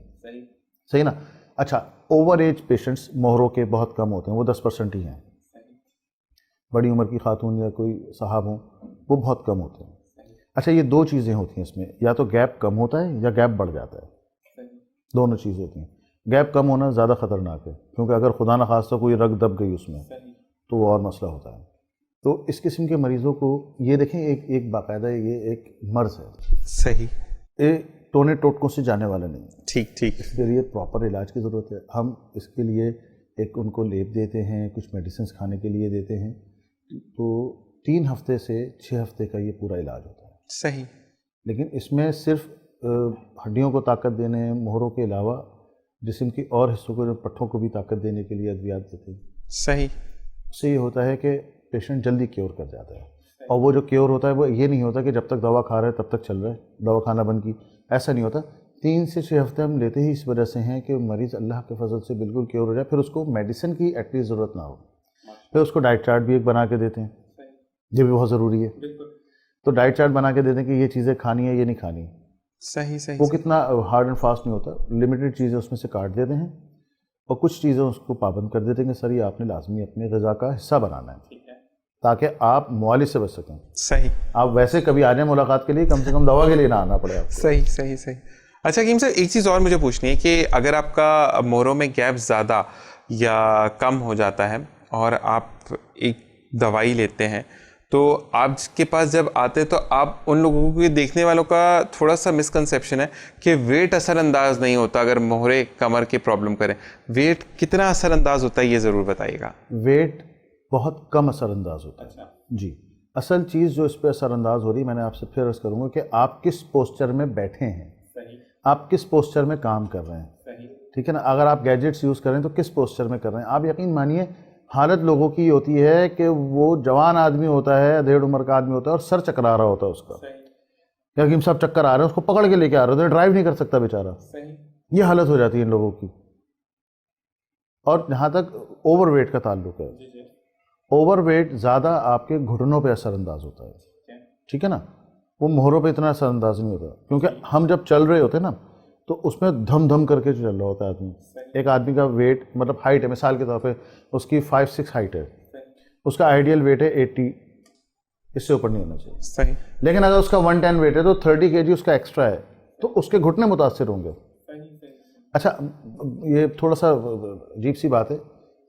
صحیح نا. اچھا, اوور ایج پیشنٹس مہروں کے بہت کم ہوتے ہیں, وہ 10% ہی ہیں. بڑی عمر کی خاتون یا کوئی صاحب ہوں وہ بہت کم ہوتے ہیں. اچھا, یہ دو چیزیں ہوتی ہیں اس میں, یا تو گیپ کم ہوتا ہے یا گیپ بڑھ جاتا ہے. دونوں چیزیں ہوتی ہیں. گیپ کم ہونا زیادہ خطرناک ہے کیونکہ اگر خدا نخواستہ کوئی رگ دب گئی اس میں تو وہ اور مسئلہ ہوتا ہے. تو اس قسم کے مریضوں کو یہ دیکھیں ایک باقاعدہ یہ ایک مرض ہے. صحیح. یہ ٹونے ٹوٹکوں سے جانے والا نہیں ہے. ٹھیک ٹھیک. اس کے لیے پراپر علاج کی ضرورت ہے. ہم اس کے لیے ایک ان کو لیپ دیتے ہیں, کچھ میڈیسنس کھانے کے لیے دیتے ہیں. تو 3 ہفتے سے 6 ہفتے کا یہ پورا علاج ہوتا ہے. صحیح. لیکن اس میں صرف ہڈیوں کو طاقت دینے, مہروں کے علاوہ جسم کی اور حصوں کو, پٹھوں کو بھی طاقت دینے کے لیے ادویات دیتے ہیں. صحیح. اس سے یہ ہوتا ہے کہ پیشنٹ جلدی کیور کر جاتا ہے. اور وہ جو کیور ہوتا ہے وہ یہ نہیں ہوتا کہ جب تک دوا کھا رہا ہے تب تک چل رہا ہے, دوا کھانا بند کی, ایسا نہیں ہوتا. 3 سے 6 ہفتے ہم لیتے ہی اس وجہ سے ہیں کہ مریض اللہ کے فضل سے بالکل کیور ہو جائے. پھر اس کو میڈیسن کی ایٹ لیسٹ ضرورت نہ ہو. پھر اس کو ڈائٹ چارٹ بھی ایک بنا کے دیتے ہیں, یہ بھی بہت ضروری ہے. تو ڈائٹ چارٹ بنا کے دیتے ہیں کہ یہ چیزیں کھانی ہے, یہ نہیں کھانی. صحیح صحیح. وہ کتنا ہارڈ اینڈ فاسٹ نہیں ہوتا, لمیٹڈ چیزیں اس میں سے کاٹ دیتے ہیں اور کچھ چیزیں اس کو پابند کر دیتے ہیں کہ سر یہ آپ نے لازمی اپنے غذا کا حصہ بنانا ہے تاکہ آپ معالج سے بچ سکیں. صحیح. آپ ویسے کبھی آ جائیں ملاقات کے لیے, کم سے کم دوا کے لیے نہ آنا پڑے آپ کو. صحیح صحیح صحیح. اچھا حکیم صاحب, ایک چیز اور مجھے پوچھنی ہے کہ اگر آپ کا مہروں میں گیپ زیادہ یا کم ہو جاتا ہے اور آپ ایک دوائی لیتے ہیں تو آپ کے پاس جب آتے تو آپ ان لوگوں کو, دیکھنے والوں کا تھوڑا سا مسکنسیپشن ہے کہ ویٹ اثر انداز نہیں ہوتا اگر مہرے کمر کی پرابلم کریں. ویٹ کتنا اثر انداز ہوتا ہے یہ ضرور بتائیے گا. ویٹ بہت کم اثر انداز ہوتا ہے. جی, اصل چیز جو اس پہ اثر انداز ہو رہی ہے, میں نے آپ سے پھر عرض کروں گا کہ آپ کس پوسچر میں بیٹھے ہیں, آپ کس پوسچر میں کام کر رہے ہیں. ٹھیک ہے نا. اگر آپ گیجٹس یوز کریں تو کس پوسچر میں کر رہے ہیں. آپ یقین مانیے حالت لوگوں کی ہوتی ہے کہ وہ جوان آدمی ہوتا ہے, 1.5 عمر کا آدمی ہوتا ہے اور سر چکرا رہا ہوتا ہے اس کا, کہ حکیم صاحب چکر آ رہے ہیں, اس کو پکڑ کے لے کے آ رہے ہوتے ہیں, ڈرائیو نہیں کر سکتا بیچارہ. یہ حالت ہو جاتی ہے ان لوگوں کی. اور جہاں تک اوور ویٹ کا تعلق ہے, اوور ویٹ زیادہ آپ کے گھٹنوں پہ اثر انداز ہوتا ہے. ٹھیک ہے نا. وہ مہروں پہ اتنا اثر انداز نہیں ہوتا کیونکہ ہم جب چل رہے ہوتے ہیں نا تو اس میں دھم دھم کر کے چل رہا ہوتا ہے آدمی. ایک آدمی کا ویٹ مطلب ہائٹ ہے, مثال کے طور پہ اس کی 5'6" ہائٹ ہے, اس کا آئیڈیل ویٹ ہے 80, اس سے اوپر نہیں ہونا چاہیے. صحیح. لیکن اگر اس کا 110 ویٹ ہے تو 30 kg اس کا ایکسٹرا ہے تو اس کے گھٹنے متاثر ہوں گے. اچھا, یہ تھوڑا سا عجیب سی بات ہے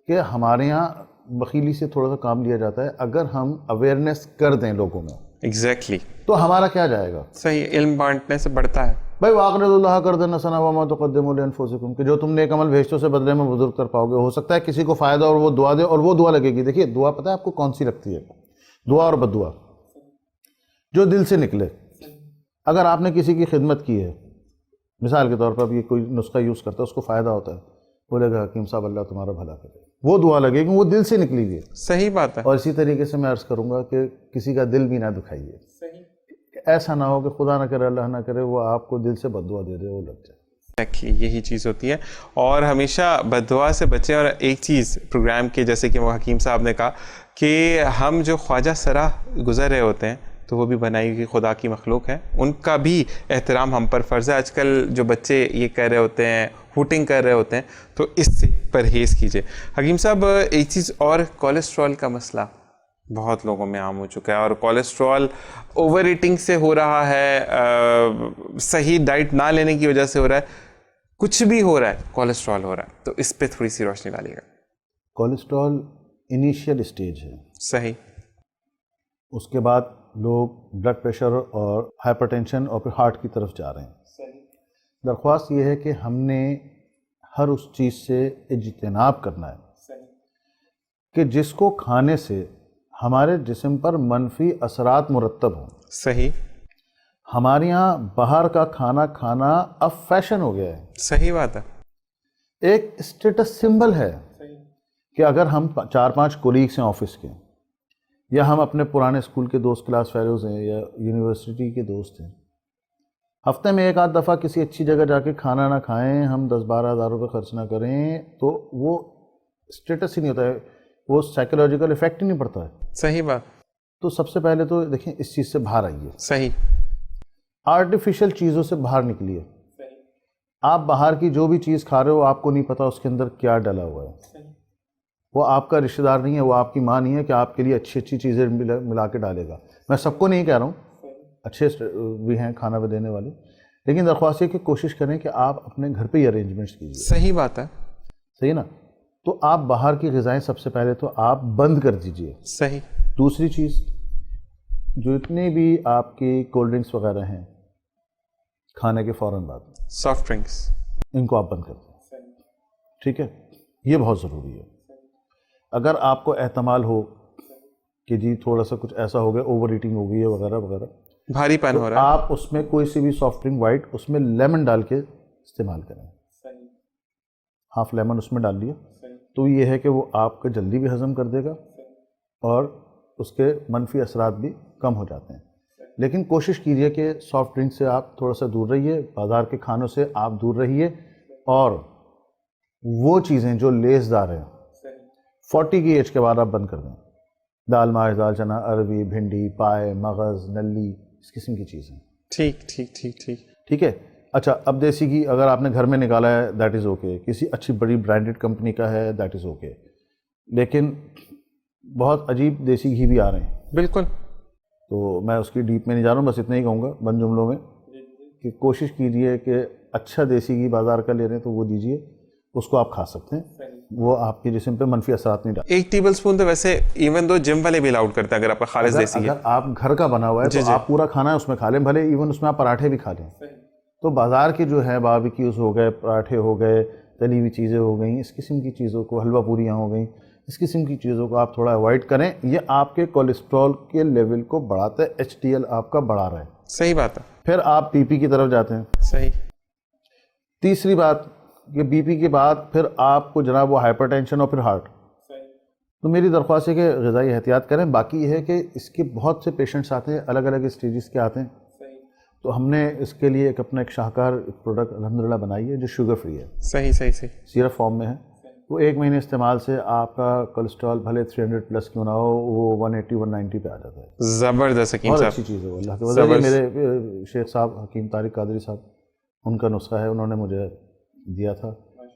کہ ہمارے یہاں بخیلی سے تھوڑا سا کام لیا جاتا ہے. اگر ہم اویئرنیس کر دیں لوگوں میں ایگزیکٹلی تو ہمارا کیا جائے گا؟ صحیح, علم بانٹنے سے بڑھتا ہے. بھائی واقرض اللہ قرضا حسنا وما تقدموا لانفسکم, کہ جو تم نیک عمل بھیجتے ہو اسے بدلے میں بزرگ کر پاؤ گے. ہو سکتا ہے کسی کو فائدہ اور وہ دعا دے اور وہ دعا لگے گی. دیکھیے دعا پتہ ہے آپ کو کون سی لگتی ہے؟ دعا اور بد دعا جو دل سے نکلے. اگر آپ نے کسی کی خدمت کی ہے, مثال کے طور پر اب یہ کوئی نسخہ یوز کرتا ہے, اس کو فائدہ ہوتا ہے, بولے گا حکیم صاحب اللہ تمہارا بھلا کرے, وہ دعا لگے گی, وہ دل سے نکلی ہوئی ہے. صحیح بات ہے. اور اسی طریقے سے میں عرض کروں گا کہ کسی کا دل بھی نہ دکھائیے. ایسا نہ ہو کہ خدا نہ کرے اللہ نہ کرے وہ آپ کو دل سے بد دعا دے دے, وہ لگ جائے. یہی چیز ہوتی ہے. اور ہمیشہ بد دعا سے بچیں. اور ایک چیز پروگرام کے جیسے کہ وہ حکیم صاحب نے کہا کہ ہم جو خواجہ سرا گزر رہے ہوتے ہیں تو وہ بھی بنائی ہوئی خدا کی مخلوق ہے, ان کا بھی احترام ہم پر فرض ہے. آج کل جو بچے یہ کہہ رہے ہوتے ہیں, ہوٹنگ کر رہے ہوتے ہیں, تو اس سے پرہیز کیجیے. حکیم صاحب ایک چیز اور, کولیسٹرول کا مسئلہ بہت لوگوں میں عام ہو چکا ہے, اور کولیسٹرول اوور ایٹنگ سے ہو رہا ہے, صحیح ڈائٹ نہ لینے کی وجہ سے ہو رہا ہے, کچھ بھی ہو رہا ہے کولیسٹرول ہو رہا ہے, تو اس پہ تھوڑی سی روشنی ڈالیے گا. کولیسٹرول انیشیل اسٹیج ہے. صحیح. اس کے بعد لوگ بلڈ پریشر اور ہائپر ٹینشن اور پھر ہارٹ کی طرف جا رہے ہیں. درخواست یہ ہے کہ ہم نے ہر اس چیز سے اجتناب کرنا ہے کہ جس کو کھانے سے ہمارے جسم پر منفی اثرات مرتب ہوں. صحیح. ہمارے یہاں باہر کا کھانا کھانا اب فیشن ہو گیا ہے. صحیح بات ہے. ایک اسٹیٹس سمبل ہے کہ اگر ہم 4-5 کولیگس ہیں آفس کے, یا ہم اپنے پرانے اسکول کے دوست کلاس فیلوز ہیں, یا یونیورسٹی کے دوست ہیں, ہفتے میں 1-8 دفعہ کسی اچھی جگہ جا کے کھانا نہ کھائیں, ہم 10-12 ہزار روپے خرچ نہ کریں, تو وہ اسٹیٹس ہی نہیں ہوتا ہے, وہ سائیکولوجیکل ایفیکٹ ہی نہیں پڑتا ہے. صحیح بات. تو سب سے پہلے تو دیکھیں اس چیز سے باہر آئیے. صحیح. آرٹیفیشل چیزوں سے باہر نکلیے. آپ باہر کی جو بھی چیز کھا رہے ہو آپ کو نہیں پتا اس کے اندر کیا ڈلا ہوا ہے. وہ آپ کا رشتہ دار نہیں ہے, وہ آپ کی ماں نہیں ہے کہ آپ کے لیے اچھی اچھی چیزیں ملا کے ڈالے گا. میں سب کو نہیں کہہ رہا ہوں, اچھے بھی ہیں کھانا بھی دینے والے, لیکن درخواست ہے کہ کوشش کریں کہ آپ اپنے گھر پہ ہی ارینجمنٹس کیجیے. صحیح بات ہے. صحیح نا. تو آپ باہر کی غذائیں سب سے پہلے تو آپ بند کر دیجئے. صحیح. دوسری چیز, جو اتنے بھی آپ کی کولڈ ڈرنکس وغیرہ ہیں کھانے کے فوراً بعد, سافٹ ڈرنکس, ان کو آپ بند کر دیں. ٹھیک ہے, یہ بہت ضروری ہے. اگر آپ کو احتمال ہو کہ جی تھوڑا سا کچھ ایسا ہو گیا, اوور ایٹنگ ہو گئی ہے وغیرہ وغیرہ, بھاری پن ہو رہا ہے, آپ اس میں کوئی سی بھی سافٹ ڈرنک وائٹ, اس میں لیمن ڈال کے استعمال کریں. ہاف لیمن اس میں ڈال لیا تو یہ ہے کہ وہ آپ کا جلدی بھی ہضم کر دے گا اور اس کے منفی اثرات بھی کم ہو جاتے ہیں. لیکن کوشش کیجئے کہ سافٹ ڈرنک سے آپ تھوڑا سا دور رہیے, بازار کے کھانوں سے آپ دور رہیے, اور وہ چیزیں جو لیس دار ہیں 40 کی ایج کے بعد آپ بند کر دیں. دال ماش, دال چنا, عربی, بھنڈی, پائے, مغز, نلی, اس قسم کی چیزیں. ٹھیک ٹھیک ٹھیک ٹھیک ٹھیک ہے. اچھا, اب دیسی گھی اگر آپ نے گھر میں نکالا ہے دیٹ از اوکے, کسی اچھی بڑی برانڈڈ کمپنی کا ہے دیٹ از اوکے, لیکن بہت عجیب دیسی گھی بھی آ رہے ہیں. بالکل. تو میں اس کی ڈیپ میں نہیں جا رہا ہوں, بس اتنا ہی کہوں گا بند جملوں میں کہ کوشش کیجئے کہ اچھا دیسی گھی بازار کا لے رہے ہیں تو وہ دیجئے, اس کو آپ کھا سکتے ہیں, وہ آپ کے جسم پہ منفی اثرات نہیں ڈالتے. 1 ٹیبل اسپون تو ویسے ایون دو جم والے بھی الاؤڈ کرتے ہیں اگر آپ کا خالص دیسی ہے. اگر آپ گھر کا بنا ہوا ہے تو آپ پورا کھانا اس میں کھا لیں, بھلے ایون اس میں آپ پراٹھے بھی کھا لیں. تو بازار کے جو ہے باربیکیوز ہو گئے, پراٹھے ہو گئے, تلی ہوئی چیزیں ہو گئیں, اس قسم کی چیزوں کو, حلوہ پوریاں ہو گئیں, اس قسم کی چیزوں کو آپ تھوڑا اوائڈ کریں. یہ آپ کے کولیسٹرول کے لیول کو بڑھاتا ہے, HDL آپ کا بڑھا رہا ہے. صحیح بات ہے. پھر آپ بی پی کی طرف جاتے ہیں. صحیح. تیسری بات کہ بی پی کے بعد پھر آپ کو جناب وہ ہائپر ٹینشن اور پھر ہارٹ. تو میری درخواست ہے کہ غذائی احتیاط کریں. باقی یہ ہے کہ اس کے بہت سے پیشنٹس آتے ہیں, الگ الگ اسٹیجز کے آتے ہیں, تو ہم نے اس کے لیے اپنا ایک شاہکار پروڈکٹ الحمدللہ بنائی ہے جو شوگر فری ہے. صحیح صحیح صحیح. سیرپ فارم میں ہے. وہ 1 مہینے استعمال سے آپ کا کولیسٹرول بھلے 300 پلس کیوں نہ ہو, وہ 180-190 پہ آ جاتا ہے. زبردست حکیم بہت صاحب. اچھی چیز ہے وہ, اللہ کے وجہ. میرے شیخ صاحب حکیم طارق قادری صاحب, ان کا نسخہ ہے, انہوں نے مجھے دیا تھا,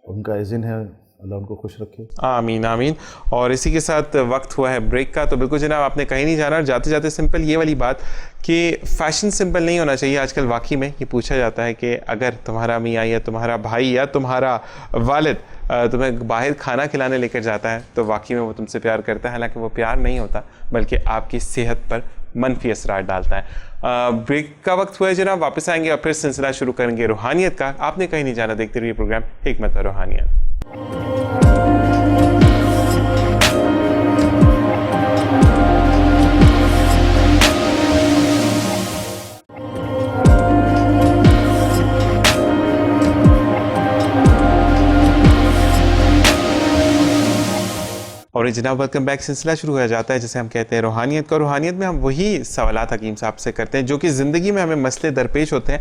ان کا اذن ہے, اللہ ان کو خوش رکھے. آمین آمین. اور اسی کے ساتھ وقت ہوا ہے بریک کا. تو بالکل جناب آپ نے کہیں نہیں جانا. اور جاتے جاتے سمپل یہ والی بات کہ فیشن سمپل نہیں ہونا چاہیے. آج کل واقعی میں یہ پوچھا جاتا ہے کہ اگر تمہارا میاں یا تمہارا بھائی یا تمہارا والد تمہیں باہر کھانا کھلانے لے کر جاتا ہے تو واقعی میں وہ تم سے پیار کرتا ہے. حالانکہ وہ پیار نہیں ہوتا بلکہ آپ کی صحت پر منفی اثرات ڈالتا ہے. بریک کا وقت ہوا ہے جناب. واپس آئیں گے اور پھر سلسلہ شروع کریں گے روحانیت کا. آپ نے کہیں نہیں جانا. دیکھتے رہیے پروگرام حکمت اور روحانیت. اور جناب ویلکم بیک. سلسلہ شروع ہو جاتا ہے جسے ہم کہتے ہیں روحانیت کا. روحانیت میں ہم وہی سوالات حکیم صاحب سے کرتے ہیں جو کہ زندگی میں ہمیں مسئلے درپیش ہوتے ہیں.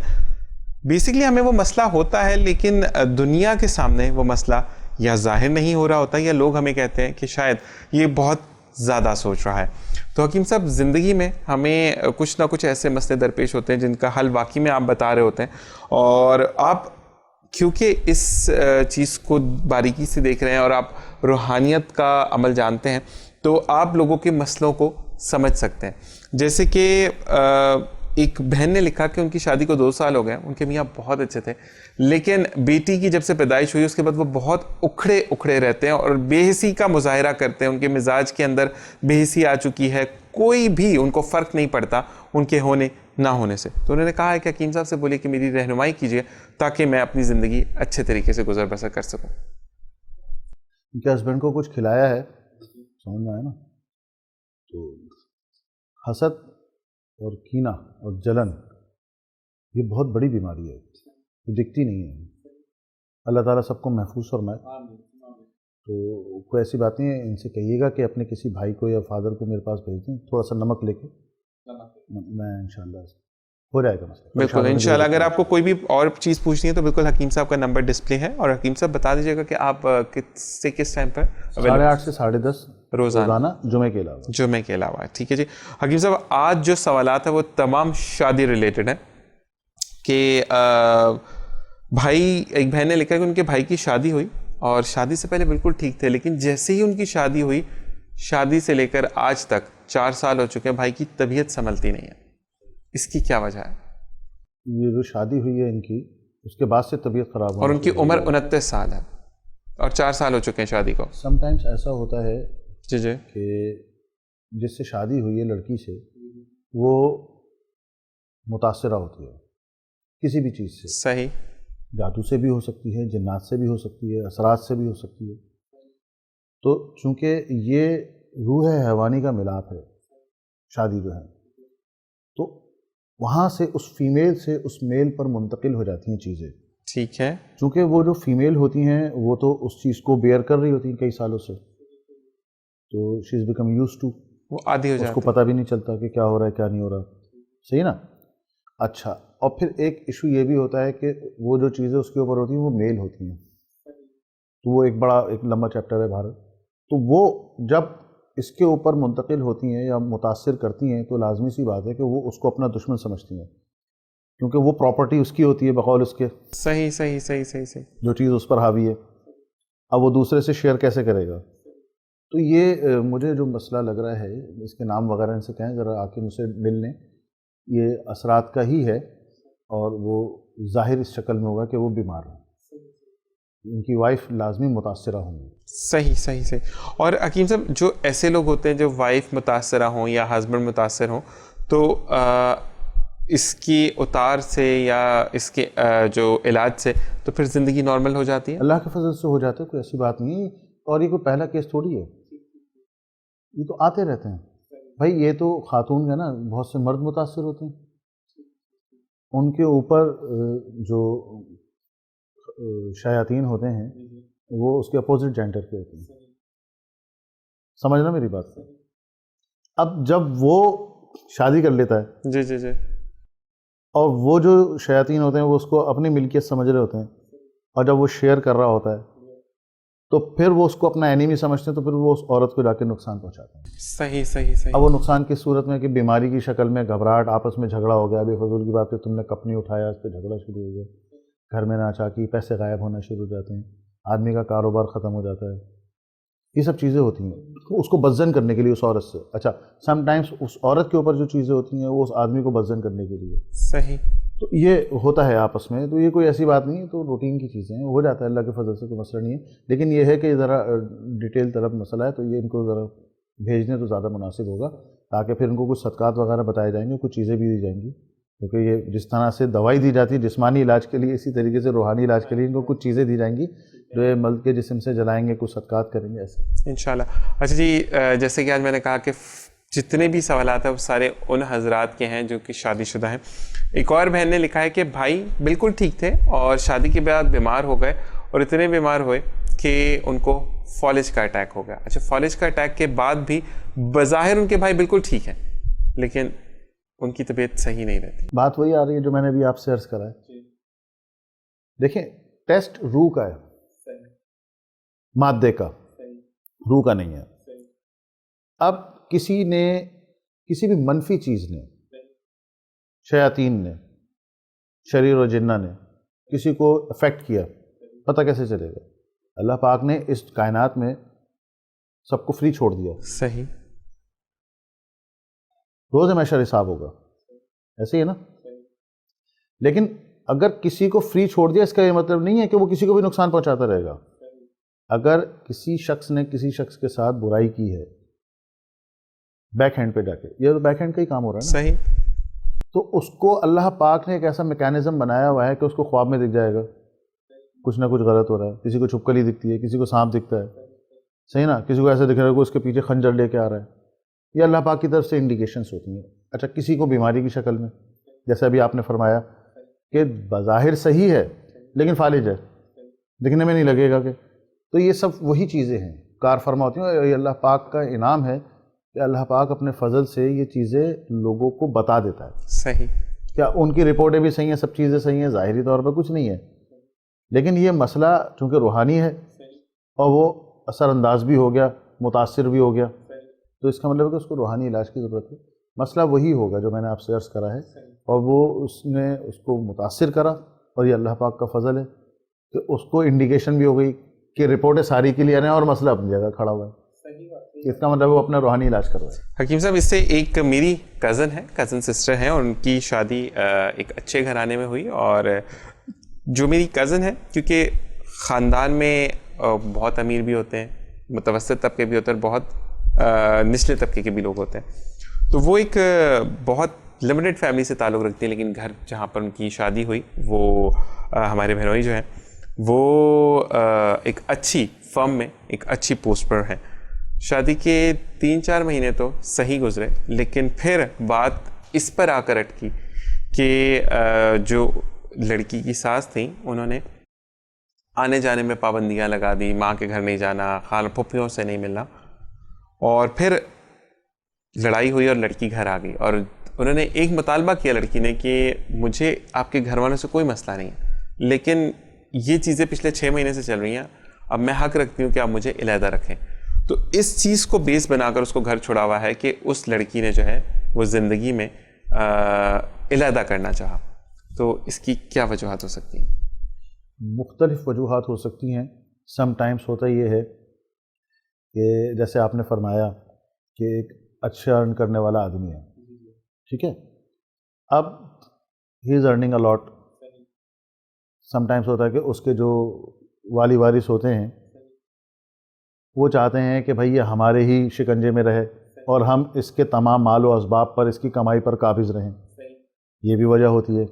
بیسکلی ہمیں وہ مسئلہ ہوتا ہے لیکن دنیا کے سامنے وہ مسئلہ یا ظاہر نہیں ہو رہا ہوتا یا لوگ ہمیں کہتے ہیں کہ شاید یہ بہت زیادہ سوچ رہا ہے. تو حکیم صاحب زندگی میں ہمیں کچھ نہ کچھ ایسے مسئلے درپیش ہوتے ہیں جن کا حل واقعی میں آپ بتا رہے ہوتے ہیں. اور آپ کیونکہ اس چیز کو باریکی سے دیکھ رہے ہیں اور آپ روحانیت کا عمل جانتے ہیں تو آپ لوگوں کے مسئلوں کو سمجھ سکتے ہیں. جیسے کہ ایک بہن نے لکھا کہ ان کی شادی کو 2 سال ہو گئے. ان کے میاں بہت اچھے تھے لیکن بیٹی کی جب سے پیدائش ہوئی اس کے بعد وہ بہت اکھڑے رہتے ہیں اور بے حسی کا مظاہرہ کرتے ہیں. ان کے مزاج کے اندر بے حسی آ چکی ہے. کوئی بھی ان کو فرق نہیں پڑتا ان کے ہونے نہ ہونے سے. تو انہوں نے کہا ہے کہ حکیم صاحب سے بولیے کہ میری رہنمائی کیجیے تاکہ میں اپنی زندگی اچھے طریقے سے گزر بسر کر سکوں. ان کے ہسبینڈ کو کچھ کھلایا ہے, سمجھ میں آیا نا. تو حسد اور کینہ اور جلن یہ بہت بڑی بیماری ہے, یہ دکھتی نہیں ہے. اللہ تعالیٰ سب کو محفوظ فرمائے. تو کوئی ایسی بات نہیں ہے. ان سے کہیے گا کہ اپنے کسی بھائی کو یا فادر کو میرے پاس بھیج دیں, تھوڑا سا نمک لے کے. میں انشاءاللہ ہو جائے گا مسئلہ. بالکل انشاءاللہ. اگر آپ کو کوئی بھی اور چیز پوچھنی ہے تو بالکل حکیم صاحب کا نمبر ڈسپلے ہے. اور حکیم صاحب بتا دیجیے گا کہ آپ کس ٹائم پر 8:30 سے 10:30 روزانہ جمعے کے علاوہ. ٹھیک ہے جی. حکیم صاحب آج جو سوالات ہیں وہ تمام شادی ریلیٹڈ ہیں. کہ بھائی, ایک بہن نے لکھا کہ ان کے بھائی کی شادی ہوئی اور شادی سے پہلے بالکل ٹھیک تھے لیکن جیسے ہی ان کی شادی ہوئی, شادی سے لے کر آج تک 4 سال ہو چکے ہیں, بھائی کی طبیعت سنبھلتی نہیں ہے. اس کی کیا وجہ ہے؟ یہ جو شادی ہوئی ہے ان کی اس کے بعد سے طبیعت خراب ہوئی اور ان کی عمر 29 سال ہے اور 4 سال ہو چکے ہیں شادی کو. سم ٹائمس ایسا ہوتا ہے جی جی کہ جس سے شادی ہوئی ہے لڑکی سے وہ متاثرہ ہوتی ہے کسی بھی چیز سے. صحیح. جادو سے بھی ہو سکتی ہے, جنات سے بھی ہو سکتی ہے, اثرات سے بھی ہو سکتی ہے. تو چونکہ یہ روح حیوانی کا ملاپ ہے شادی جو ہے, تو وہاں سے اس فیمیل سے اس میل پر منتقل ہو جاتی ہیں چیزیں. ٹھیک ہے. چونکہ وہ جو فیمیل ہوتی ہیں وہ تو اس چیز کو بیئر کر رہی ہوتی ہیں کئی سالوں سے, تو شی از بیکم یوز ٹو, وہ عادی ہو جاتی ہے, اس کو پتہ بھی نہیں چلتا کہ کیا ہو رہا ہے کیا نہیں ہو رہا. صحیح نا. اچھا, اور پھر ایک ایشو یہ بھی ہوتا ہے کہ وہ جو چیزیں اس کے اوپر ہوتی ہیں وہ میل ہوتی ہیں, تو وہ ایک لمبا چیپٹر ہے بھارت. تو وہ جب اس کے اوپر منتقل ہوتی ہیں یا متاثر کرتی ہیں تو لازمی سی بات ہے کہ وہ اس کو اپنا دشمن سمجھتی ہیں کیونکہ وہ پراپرٹی اس کی ہوتی ہے بقول اس کے. صحیح صحیح صحیح صحیح صحیح. جو چیز اس پر حاوی ہے, اب وہ دوسرے سے شیئر کیسے کرے گا. تو یہ مجھے جو مسئلہ لگ رہا ہے, اس کے نام وغیرہ ان سے کہیں ذرا آ کے مجھ سے مل لیں, یہ اثرات کا ہی ہے اور وہ ظاہر اس شکل میں ہوگا کہ وہ بیمار ہیں, ان کی وائف لازمی متاثرہ ہوں گی. صحیح صحیح صحیح. اور حکیم صاحب جو ایسے لوگ ہوتے ہیں جو وائف متاثرہ ہوں یا ہسبینڈ متاثر ہوں تو اس کی اتار سے یا اس کے جو علاج سے تو پھر زندگی نارمل ہو جاتی ہے؟ اللہ کے فضل سے ہو جاتا ہے, کوئی ایسی بات نہیں ہے. اور یہ کوئی پہلا کیس تھوڑی ہے, یہ تو آتے رہتے ہیں بھائی. یہ تو خاتون ہے نا, بہت سے مرد متاثر ہوتے ہیں, ان کے اوپر جو شیاطین ہوتے ہیں وہ اس کے اپوزٹ جینڈر کے ہوتے ہیں. سمجھنا میری بات. اب جب وہ شادی کر لیتا ہے جی جی جی, اور وہ جو شیاطین ہوتے ہیں وہ اس کو اپنی ملکیت سمجھ رہے ہوتے ہیں, اور جب وہ شیئر کر رہا ہوتا ہے تو پھر وہ اس کو اپنا اینیمی سمجھتے ہیں, تو پھر وہ اس عورت کو جا کے نقصان پہنچاتے ہیں. صحیح صحیح صحیح. اب وہ نقصان کی صورت میں کہ بیماری کی شکل میں گھبراہٹ, آپس میں جھگڑا ہو گیا, بے فضول کی بات ہے, تم نے کپ نہیں اٹھایا, اس پہ جھگڑا شروع ہو گیا, گھر میں ناچاکی, پیسے غائب ہونا شروع ہو جاتے ہیں, آدمی کا کاروبار ختم ہو جاتا ہے. یہ سب چیزیں ہوتی ہیں اس کو بدزن کرنے کے لیے اس عورت سے. اچھا سم ٹائمس اس عورت کے اوپر جو چیزیں ہوتی ہیں وہ اس آدمی کو بدزن کرنے کے لیے. صحیح. تو یہ ہوتا ہے آپس میں, تو یہ کوئی ایسی بات نہیں ہے, تو روٹین کی چیزیں ہیں, ہو جاتا ہے اللہ کے فضل سے, کوئی مسئلہ نہیں ہے. لیکن یہ ہے کہ ذرا ڈیٹیل طلب مسئلہ ہے, تو یہ ان کو ذرا بھیجنے تو زیادہ مناسب ہوگا, تاکہ پھر ان کو کچھ صدقات وغیرہ بتائے جائیں گے, کچھ چیزیں بھی دی جائیں گی, کیونکہ یہ جس طرح سے دوائی دی جاتی ہے جسمانی علاج کے لیے, اسی طریقے سے روحانی علاج کے لیے ان کو کچھ چیزیں دی جائیں گی جو یہ ملک کے جسم سے جلائیں گے, کچھ صدقات کریں گے ایسے انشاءاللہ. اچھا جی, جیسے کہ آج میں نے کہا کہ جتنے بھی سوالات ہیں وہ سارے ان حضرات کے ہیں جو کہ شادی شدہ ہیں. ایک اور بہن نے لکھا ہے کہ بھائی بالکل ٹھیک تھے اور شادی کے بعد بیمار ہو گئے, اور اتنے بیمار ہوئے کہ ان کو فالج کا اٹیک ہو گیا. اچھا, فالج کا اٹیک کے بعد بھی بظاہر ان کے بھائی بالکل ٹھیک ہیں, لیکن ان کی طبیعت صحیح نہیں رہتی. بات وہی آ رہی ہے جو میں نے بھی آپ سے عرض کرا ہے. دیکھیں ٹیسٹ روح کا ہے, مادے کا, روح کا نہیں ہے. اب کسی نے, کسی بھی منفی چیز نے, شیاطین نے, شریر و جنہ نے کسی کو افیکٹ کیا, پتہ کیسے چلے گا؟ اللہ پاک نے اس کائنات میں سب کو فری چھوڑ دیا. صحیح. روز ہمیشہ حساب ہوگا, ایسے ہی ہے نا. لیکن اگر کسی کو فری چھوڑ دیا اس کا یہ مطلب نہیں ہے کہ وہ کسی کو بھی نقصان پہنچاتا رہے گا. اگر کسی شخص نے کسی شخص کے ساتھ برائی کی ہے بیک ہینڈ پہ جا کے, یہ تو بیک ہینڈ کا ہی کام ہو رہا ہے نا. صحیح. تو اس کو اللہ پاک نے ایک ایسا میکینزم بنایا ہوا ہے کہ اس کو خواب میں دکھ جائے گا کچھ نہ کچھ غلط ہو رہا ہے. کسی کو چھپکلی دکھتی ہے, کسی کو سانپ دکھتا ہے, صحیح نا, کسی کو ایسا دکھ رہا ہے کہ اس کے پیچھے خنجر لے کے آ رہا ہے. یہ اللہ پاک کی طرف سے انڈیکیشنز ہوتی ہیں. اچھا, کسی کو بیماری کی شکل میں, جیسے ابھی آپ نے فرمایا کہ بظاہر صحیح ہے لیکن فالج ہے, دکھنے میں نہیں لگے گا کہ, تو یہ سب وہی چیزیں ہیں کار فرما ہوتی ہیں. یہ اللہ پاک کا انعام ہے کہ اللہ پاک اپنے فضل سے یہ چیزیں لوگوں کو بتا دیتا ہے. صحیح. کیا ان کی رپورٹیں بھی صحیح ہیں, سب چیزیں صحیح ہیں, ظاہری طور پر کچھ نہیں ہے, لیکن یہ مسئلہ چونکہ روحانی ہے اور وہ اثر انداز بھی ہو گیا, متاثر بھی ہو گیا, تو اس کا مطلب ہے کہ اس کو روحانی علاج کی ضرورت ہے. مسئلہ وہی ہوگا جو میں نے آپ سے عرض کرا ہے, اور وہ اس نے اس کو متاثر کرا, اور یہ اللہ پاک کا فضل ہے کہ اس کو انڈیکیشن بھی ہو گئی کہ رپورٹیں ساری کلیئر ہیں اور مسئلہ اپنی جگہ کھڑا ہوا ہے. اس کا مطلب وہ اپنا روحانی علاج کر رہا ہے. حکیم صاحب, اس سے ایک میری کزن ہے, کزن سسٹر ہیں, اور ان کی شادی ایک اچھے گھرانے میں ہوئی. اور جو میری کزن ہے, کیونکہ خاندان میں بہت امیر بھی ہوتے ہیں, متوسط طبقے بھی ہوتے ہیں, اور بہت نچلے طبقے کے بھی لوگ ہوتے ہیں, تو وہ ایک بہت لمیٹڈ فیملی سے تعلق رکھتی ہیں. لیکن گھر جہاں پر ان کی شادی ہوئی وہ ہمارے بہنوئی جو ہیں وہ ایک اچھی فرم میں ایک اچھی پوسٹ پر ہیں. شادی کے 3-4 مہینے تو صحیح گزرے, لیکن پھر بات اس پر آ کر اٹکی کہ جو لڑکی کی ساس تھیں انہوں نے آنے جانے میں پابندیاں لگا دی, ماں کے گھر نہیں جانا, خالہ پھوپھیوں سے نہیں ملنا, اور پھر لڑائی ہوئی اور لڑکی گھر آ گئی. اور انہوں نے ایک مطالبہ کیا لڑکی نے کہ مجھے آپ کے گھر والوں سے کوئی مسئلہ نہیں ہے, لیکن یہ چیزیں پچھلے 6 مہینے سے چل رہی ہیں, اب میں حق رکھتی ہوں کہ آپ مجھے علیحدہ رکھیں. تو اس چیز کو بیس بنا کر اس کو گھر چھوڑا ہوا ہے کہ اس لڑکی نے جو ہے وہ زندگی میں علیحدہ کرنا چاہا. تو اس کی کیا وجوہات ہو سکتی ہیں؟ مختلف وجوہات ہو سکتی ہیں. سم ٹائمس ہوتا یہ ہے کہ جیسے آپ نے فرمایا کہ ایک اچھا ارن کرنے والا آدمی ہے, ٹھیک ہے, اب ہی از earning a lot. Some times ہوتا ہے کہ اس کے جو والی وارث ہوتے ہیں وہ چاہتے ہیں کہ بھئی یہ ہمارے ہی شکنجے میں رہے اور ہم اس کے تمام مال و اسباب پر, اس کی کمائی پر قابض رہیں. یہ بھی وجہ ہوتی ہے,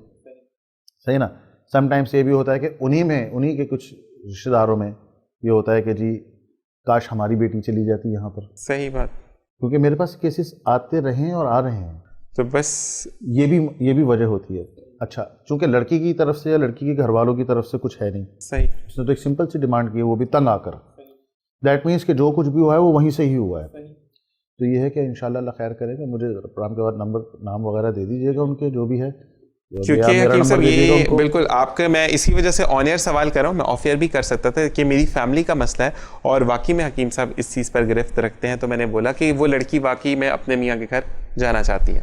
صحیح نا. سم ٹائمس یہ بھی ہوتا ہے کہ انہی کے کچھ رشتہ داروں میں یہ ہوتا ہے کہ جی کاش ہماری بیٹی چلی جاتی یہاں پر. صحیح بات. کیونکہ میرے پاس کیسز آتے رہے ہیں اور آ رہے ہیں, تو بس یہ بھی وجہ ہوتی ہے. اچھا, چونکہ لڑکی کی طرف سے یا لڑکی کے گھر والوں کی طرف سے کچھ ہے نہیں, صحیح, اس نے تو ایک سمپل سی ڈیمانڈ کی ہے, وہ بھی تنگ آ کر. دیٹ مینس کہ جو کچھ بھی ہوا ہے وہ وہیں سے ہی ہوا ہے. تو یہ ہے کہ انشاءاللہ اللہ خیر کرے گا. مجھے پروگرام کے بعد نام وغیرہ دے دیجیے گا ان کے جو بھی ہے, کیونکہ حکیم صاحب یہ بالکل آپ کے, میں اسی وجہ سے آن ایئر سوال کر رہا ہوں, میں آف ایئر بھی کر سکتا تھا کہ میری فیملی کا مسئلہ ہے اور واقعی میں حکیم صاحب اس چیز پر گرفت رکھتے ہیں. تو میں نے بولا کہ وہ لڑکی واقعی میں اپنے میاں کے گھر جانا چاہتی ہے.